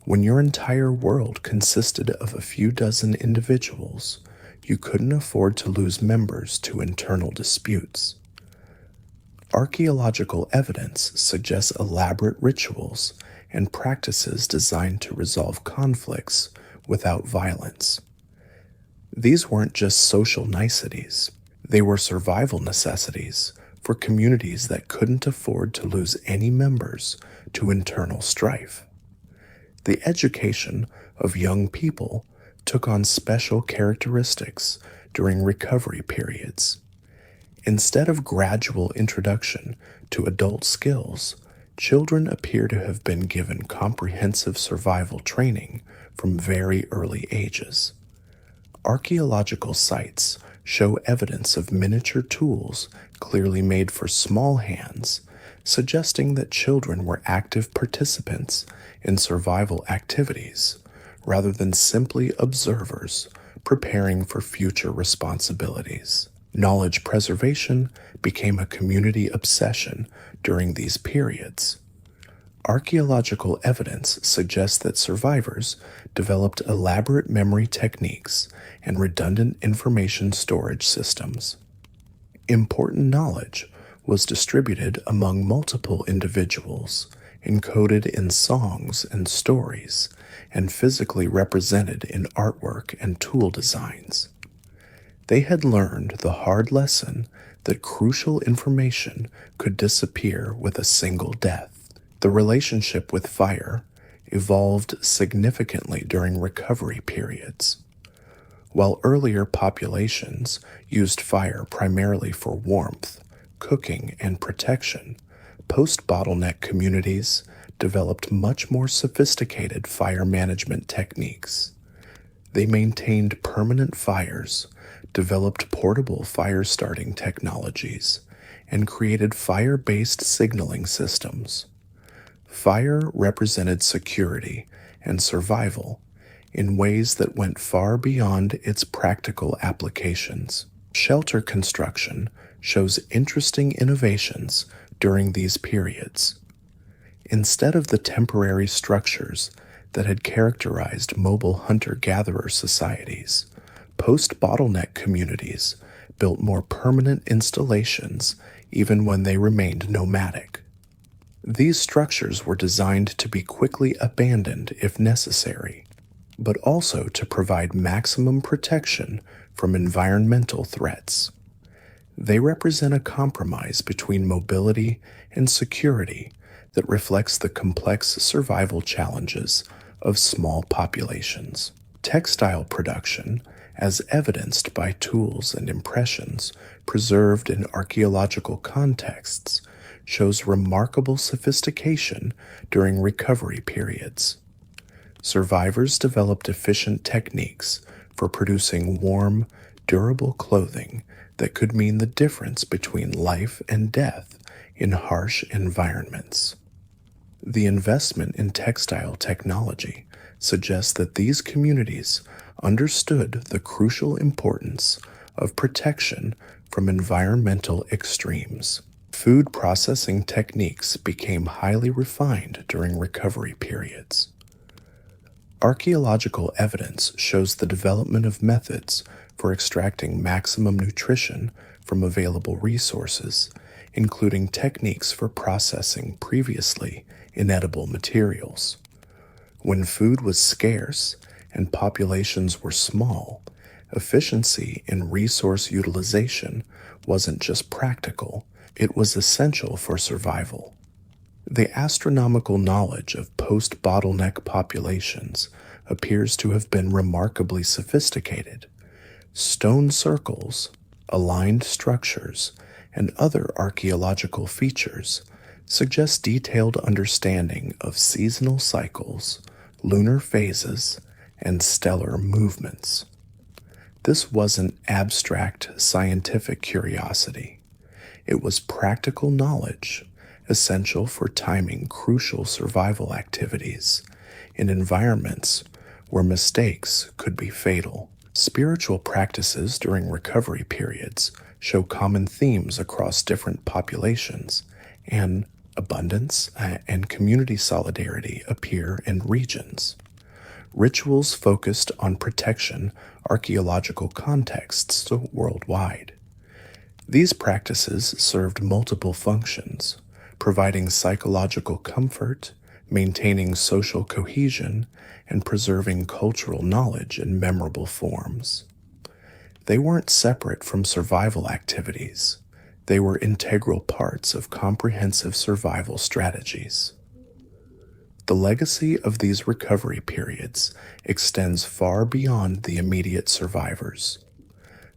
When your entire world consisted of a few dozen individuals, you couldn't afford to lose members to internal disputes. Archaeological evidence suggests elaborate rituals and practices designed to resolve conflicts without violence. These weren't just social niceties, they were survival necessities for communities that couldn't afford to lose any members to internal strife. The education of young people took on special characteristics during recovery periods. Instead of gradual introduction to adult skills, children appear to have been given comprehensive survival training from very early ages. Archaeological sites show evidence of miniature tools clearly made for small hands, suggesting that children were active participants in survival activities rather than simply observers preparing for future responsibilities. Knowledge preservation became a community obsession during these periods. Archaeological evidence suggests that survivors developed elaborate memory techniques and redundant information storage systems. Important knowledge was distributed among multiple individuals, encoded in songs and stories, and physically represented in artwork and tool designs. They had learned the hard lesson that crucial information could disappear with a single death. The relationship with fire evolved significantly during recovery periods. While earlier populations used fire primarily for warmth, cooking, and protection, post-bottleneck communities developed much more sophisticated fire management techniques. They maintained permanent fires, developed portable fire-starting technologies, and created fire-based signaling systems. Fire represented security and survival in ways that went far beyond its practical applications. Shelter construction shows interesting innovations during these periods. Instead of the temporary structures that had characterized mobile hunter-gatherer societies, post-bottleneck communities built more permanent installations even when they remained nomadic. These structures were designed to be quickly abandoned if necessary, but also to provide maximum protection from environmental threats. They represent a compromise between mobility and security that reflects the complex survival challenges of small populations. Textile production, as evidenced by tools and impressions preserved in archaeological contexts, shows remarkable sophistication during recovery periods. Survivors developed efficient techniques for producing warm, durable clothing that could mean the difference between life and death in harsh environments. The investment in textile technology suggests that these communities understood the crucial importance of protection from environmental extremes. Food processing techniques became highly refined during recovery periods. Archaeological evidence shows the development of methods for extracting maximum nutrition from available resources, including techniques for processing previously inedible materials. When food was scarce and populations were small, efficiency in resource utilization wasn't just practical, it was essential for survival. The astronomical knowledge of post-bottleneck populations appears to have been remarkably sophisticated. Stone circles, aligned structures, and other archaeological features suggest detailed understanding of seasonal cycles, lunar phases, and stellar movements. This wasn't abstract scientific curiosity. It was practical knowledge, essential for timing crucial survival activities in environments where mistakes could be fatal. Spiritual practices during recovery periods show common themes across different populations, and abundance and community solidarity appear in regions. Rituals focused on protection archaeological contexts worldwide. These practices served multiple functions, providing psychological comfort, maintaining social cohesion, and preserving cultural knowledge in memorable forms. They weren't separate from survival activities. They were integral parts of comprehensive survival strategies. The legacy of these recovery periods extends far beyond the immediate survivors.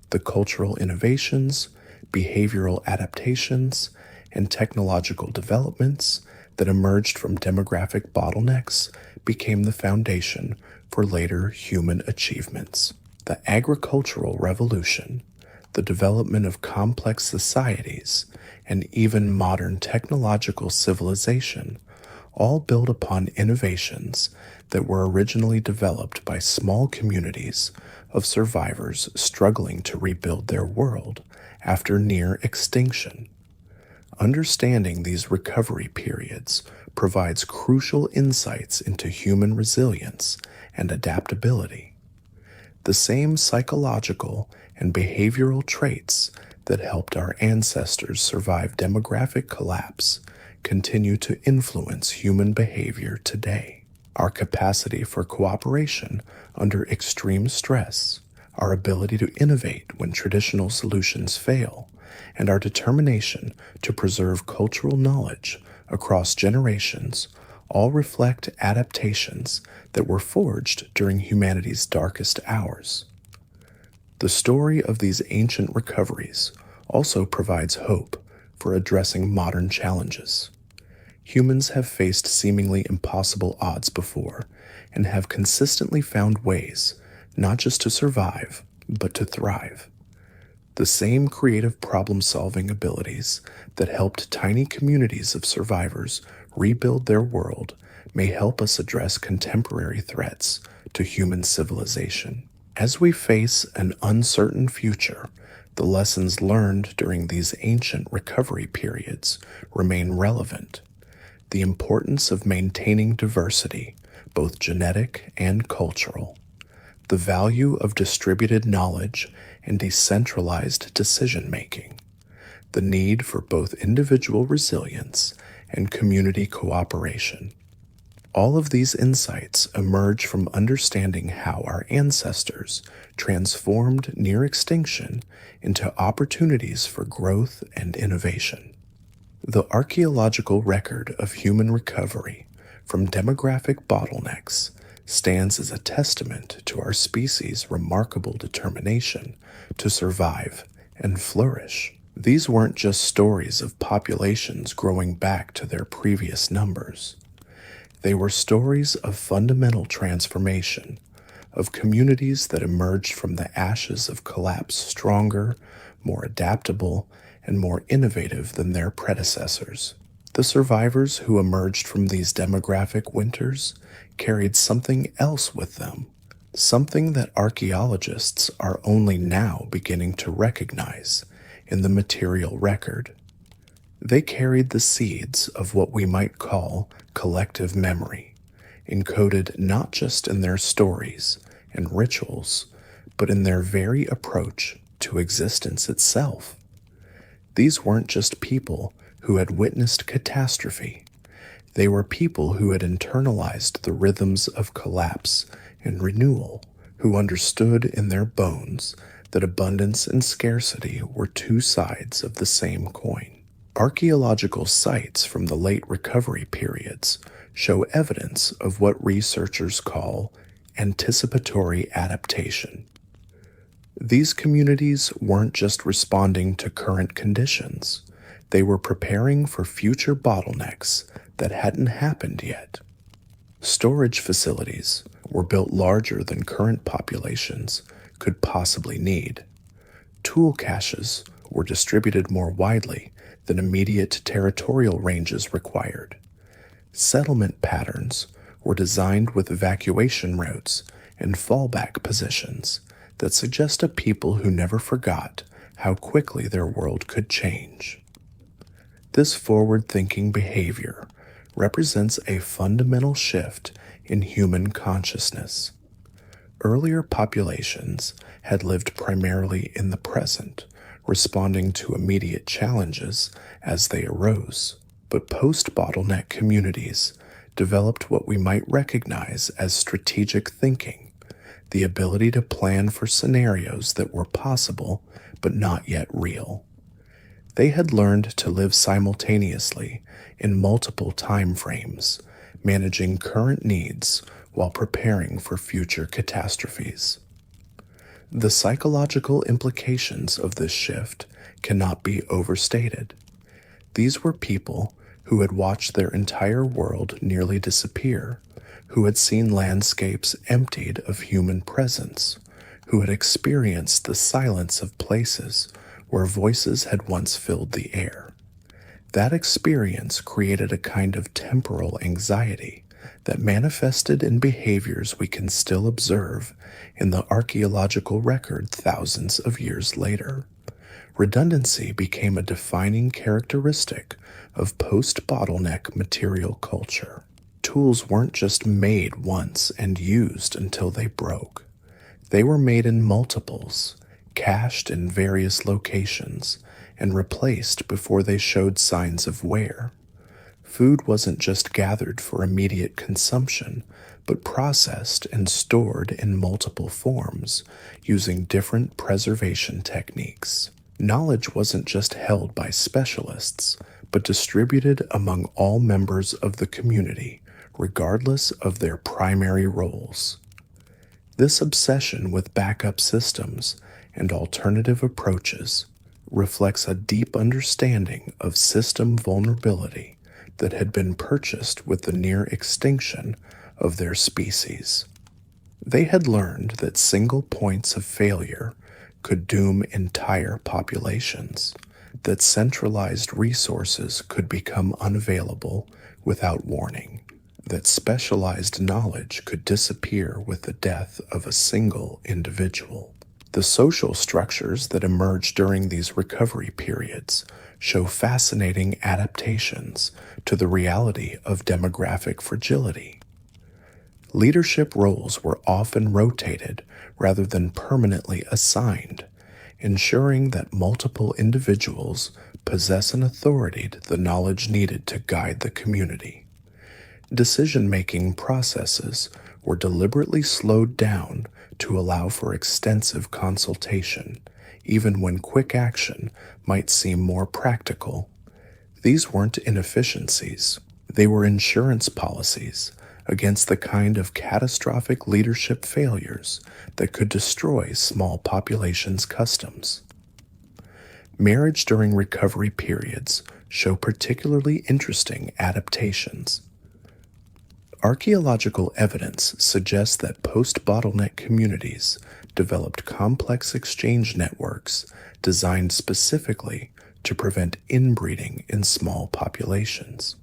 The cultural innovations, behavioral adaptations, and technological developments that emerged from demographic bottlenecks became the foundation for later human achievements. The agricultural revolution, the development of complex societies, and even modern technological civilization all build upon innovations that were originally developed by small communities of survivors struggling to rebuild their world after near extinction. Understanding these recovery periods provides crucial insights into human resilience and adaptability. The same psychological and behavioral traits that helped our ancestors survive demographic collapse continue to influence human behavior today. Our capacity for cooperation under extreme stress, our ability to innovate when traditional solutions fail, and our determination to preserve cultural knowledge across generations all reflect adaptations that were forged during humanity's darkest hours. The story of these ancient recoveries also provides hope for addressing modern challenges. Humans have faced seemingly impossible odds before and have consistently found ways not just to survive, but to thrive. The same creative problem-solving abilities that helped tiny communities of survivors rebuild their world may help us address contemporary threats to human civilization. As we face an uncertain future, the lessons learned during these ancient recovery periods remain relevant. The importance of maintaining diversity, both genetic and cultural, the value of distributed knowledge and decentralized decision-making, the need for both individual resilience and community cooperation. All of these insights emerge from understanding how our ancestors transformed near extinction into opportunities for growth and innovation. The archaeological record of human recovery from demographic bottlenecks stands as a testament to our species' remarkable determination to survive and flourish. These weren't just stories of populations growing back to their previous numbers. They were stories of fundamental transformation, of communities that emerged from the ashes of collapse stronger, more adaptable, and more innovative than their predecessors. The survivors who emerged from these demographic winters carried something else with them, something that archaeologists are only now beginning to recognize in the material record. They carried the seeds of what we might call collective memory, encoded not just in their stories and rituals, but in their very approach to existence itself. These weren't just people who had witnessed catastrophe. They were people who had internalized the rhythms of collapse and renewal, who understood in their bones that abundance and scarcity were two sides of the same coin. Archaeological sites from the late recovery periods show evidence of what researchers call anticipatory adaptation. These communities weren't just responding to current conditions, they were preparing for future bottlenecks that hadn't happened yet. Storage facilities were built larger than current populations could possibly need. Tool caches were distributed more widely than immediate territorial ranges required. Settlement patterns were designed with evacuation routes and fallback positions that suggest a people who never forgot how quickly their world could change. This forward-thinking behavior represents a fundamental shift in human consciousness. Earlier populations had lived primarily in the present, responding to immediate challenges as they arose, but post-bottleneck communities developed what we might recognize as strategic thinking, the ability to plan for scenarios that were possible but not yet real. They had learned to live simultaneously in multiple time frames, managing current needs while preparing for future catastrophes. The psychological implications of this shift cannot be overstated. These were people who had watched their entire world nearly disappear, who had seen landscapes emptied of human presence, who had experienced the silence of places where voices had once filled the air. That experience created a kind of temporal anxiety that manifested in behaviors we can still observe in the archaeological record thousands of years later. Redundancy became a defining characteristic of post-bottleneck material culture. Tools weren't just made once and used until they broke. They were made in multiples, cached in various locations, and replaced before they showed signs of wear. Food wasn't just gathered for immediate consumption, but processed and stored in multiple forms, using different preservation techniques. Knowledge wasn't just held by specialists, but distributed among all members of the community, regardless of their primary roles. This obsession with backup systems and alternative approaches reflects a deep understanding of system vulnerability that had been purchased with the near extinction of their species. They had learned that single points of failure could doom entire populations, that centralized resources could become unavailable without warning, that specialized knowledge could disappear with the death of a single individual. The social structures that emerge during these recovery periods show fascinating adaptations to the reality of demographic fragility. Leadership roles were often rotated rather than permanently assigned, ensuring that multiple individuals possess and authority the knowledge needed to guide the community. Decision-making processes were deliberately slowed down to allow for extensive consultation, even when quick action might seem more practical. These weren't inefficiencies, they were insurance policies against the kind of catastrophic leadership failures that could destroy small populations' customs. Marriage during recovery periods show particularly interesting adaptations. Archaeological evidence suggests that post-bottleneck communities developed complex exchange networks designed specifically to prevent inbreeding in small populations.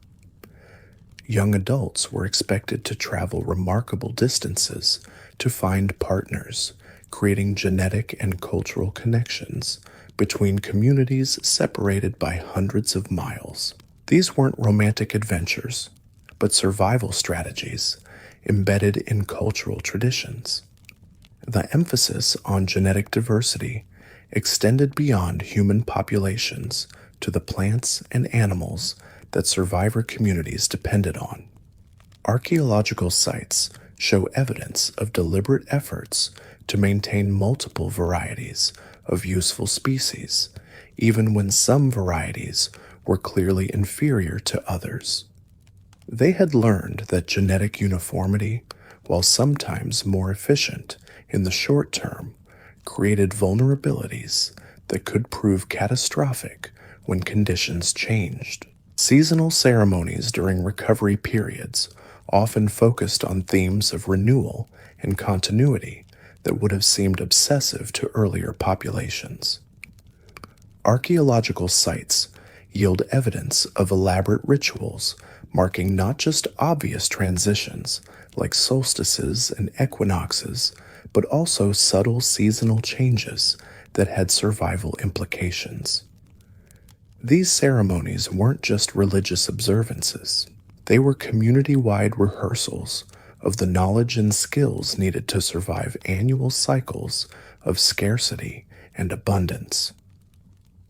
Young adults were expected to travel remarkable distances to find partners, creating genetic and cultural connections between communities separated by hundreds of miles. These weren't romantic adventures, but survival strategies embedded in cultural traditions. The emphasis on genetic diversity extended beyond human populations to the plants and animals that survivor communities depended on. Archaeological sites show evidence of deliberate efforts to maintain multiple varieties of useful species, even when some varieties were clearly inferior to others. They had learned that genetic uniformity, while sometimes more efficient in the short term, created vulnerabilities that could prove catastrophic when conditions changed. Seasonal ceremonies during recovery periods often focused on themes of renewal and continuity that would have seemed obsessive to earlier populations. Archaeological sites yield evidence of elaborate rituals marking not just obvious transitions like solstices and equinoxes, but also subtle seasonal changes that had survival implications. These ceremonies weren't just religious observances, they were community-wide rehearsals of the knowledge and skills needed to survive annual cycles of scarcity and abundance.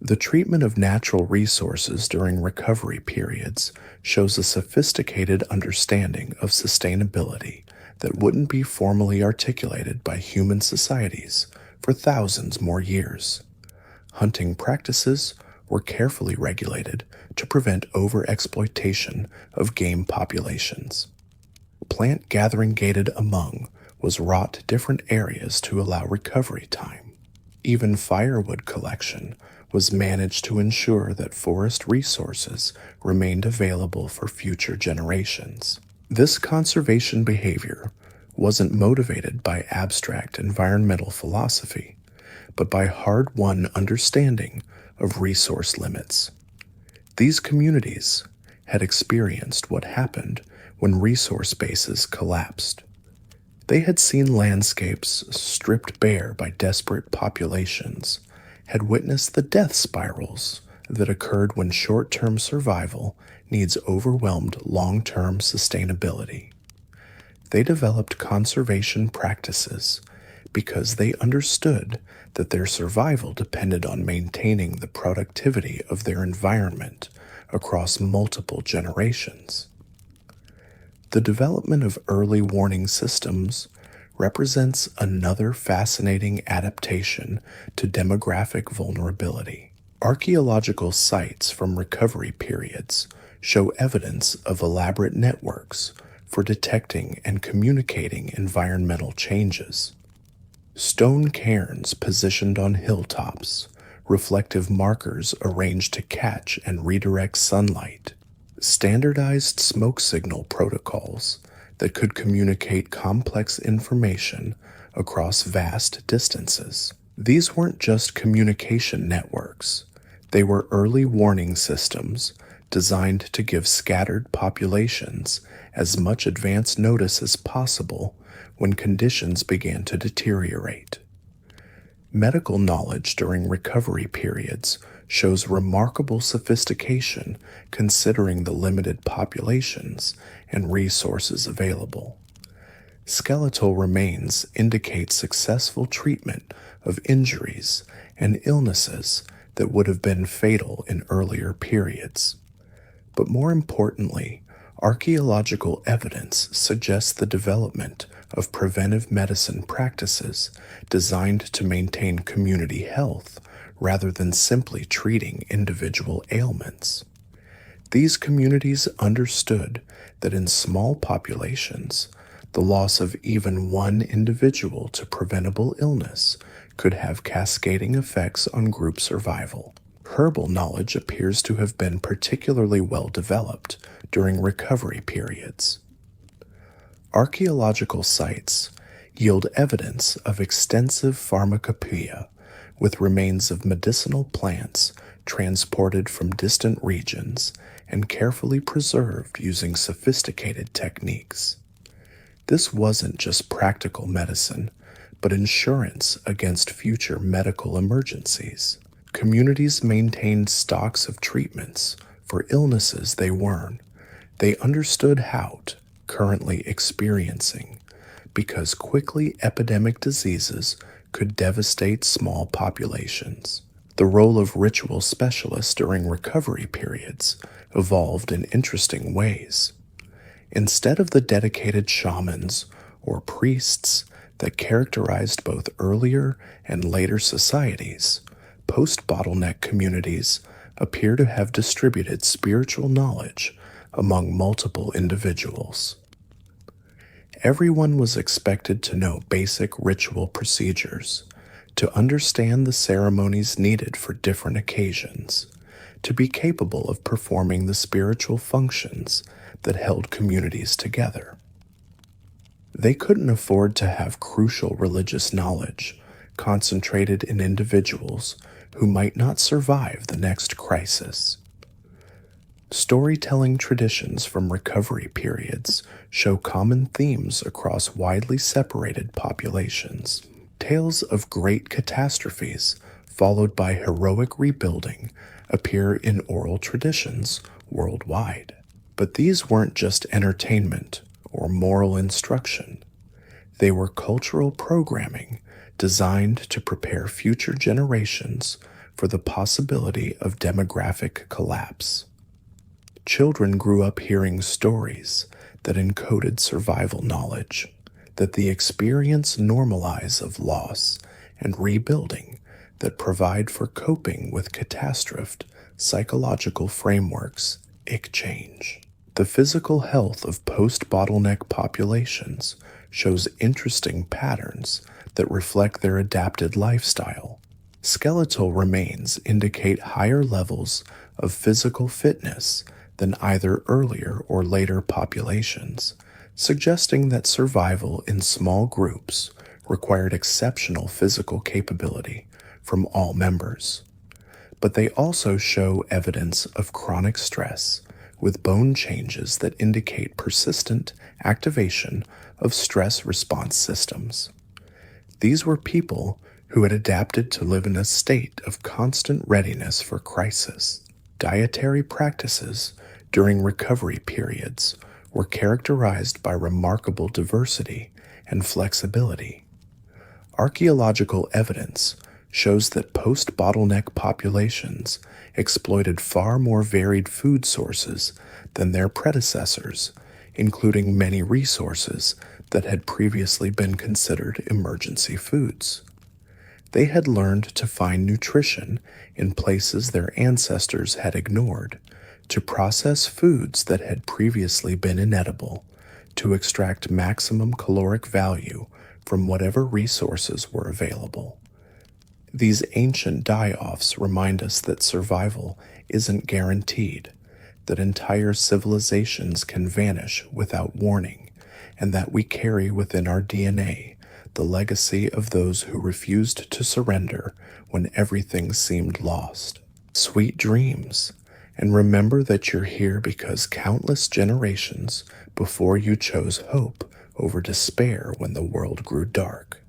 The treatment of natural resources during recovery periods shows a sophisticated understanding of sustainability that wouldn't be formally articulated by human societies for thousands more years. Hunting practices were carefully regulated to prevent overexploitation of game populations. Plant gathering gated among was wrought to different areas to allow recovery time. Even firewood collection was managed to ensure that forest resources remained available for future generations. This conservation behavior wasn't motivated by abstract environmental philosophy, but by hard-won understanding of resource limits. These communities had experienced what happened when resource bases collapsed. They had seen landscapes stripped bare by desperate populations, had witnessed the death spirals that occurred when short-term survival needs overwhelmed long-term sustainability. They developed conservation practices because they understood that their survival depended on maintaining the productivity of their environment across multiple generations. The development of early warning systems represents another fascinating adaptation to demographic vulnerability. Archaeological sites from recovery periods show evidence of elaborate networks for detecting and communicating environmental changes. Stone cairns positioned on hilltops, reflective markers arranged to catch and redirect sunlight, standardized smoke signal protocols that could communicate complex information across vast distances. These weren't just communication networks, they were early warning systems designed to give scattered populations as much advance notice as possible when conditions began to deteriorate. Medical knowledge during recovery periods shows remarkable sophistication considering the limited populations and resources available. Skeletal remains indicate successful treatment of injuries and illnesses that would have been fatal in earlier periods. But more importantly, archaeological evidence suggests the development of preventive medicine practices designed to maintain community health rather than simply treating individual ailments. These communities understood that in small populations, the loss of even one individual to preventable illness could have cascading effects on group survival. Herbal knowledge appears to have been particularly well developed during recovery periods. Archaeological sites yield evidence of extensive pharmacopoeia, with remains of medicinal plants transported from distant regions and carefully preserved using sophisticated techniques. This wasn't just practical medicine, but insurance against future medical emergencies. Communities maintained stocks of treatments for illnesses they understood how to currently experiencing, because quickly epidemic diseases could devastate small populations. The role of ritual specialists during recovery periods evolved in interesting ways. Instead of the dedicated shamans or priests that characterized both earlier and later societies, post-bottleneck communities appear to have distributed spiritual knowledge among multiple individuals. Everyone was expected to know basic ritual procedures, to understand the ceremonies needed for different occasions, to be capable of performing the spiritual functions that held communities together. They couldn't afford to have crucial religious knowledge concentrated in individuals who might not survive the next crisis. Storytelling traditions from recovery periods show common themes across widely separated populations. Tales of great catastrophes, followed by heroic rebuilding, appear in oral traditions worldwide. But these weren't just entertainment or moral instruction. They were cultural programming designed to prepare future generations for the possibility of demographic collapse. Children grew up hearing stories that encoded survival knowledge, that the experience normalize of loss and rebuilding that provide for coping with catastrophed psychological frameworks, exchange. The physical health of post-bottleneck populations shows interesting patterns that reflect their adapted lifestyle. Skeletal remains indicate higher levels of physical fitness than either earlier or later populations, suggesting that survival in small groups required exceptional physical capability from all members. But they also show evidence of chronic stress, with bone changes that indicate persistent activation of stress response systems. These were people who had adapted to live in a state of constant readiness for crisis. Dietary practices during recovery periods were characterized by remarkable diversity and flexibility. Archaeological evidence shows that post-bottleneck populations exploited far more varied food sources than their predecessors, including many resources that had previously been considered emergency foods. They had learned to find nutrition in places their ancestors had ignored, to process foods that had previously been inedible, to extract maximum caloric value from whatever resources were available. These ancient die-offs remind us that survival isn't guaranteed, that entire civilizations can vanish without warning, and that we carry within our DNA the legacy of those who refused to surrender when everything seemed lost. Sweet dreams, and remember that you're here because countless generations before you chose hope over despair when the world grew dark.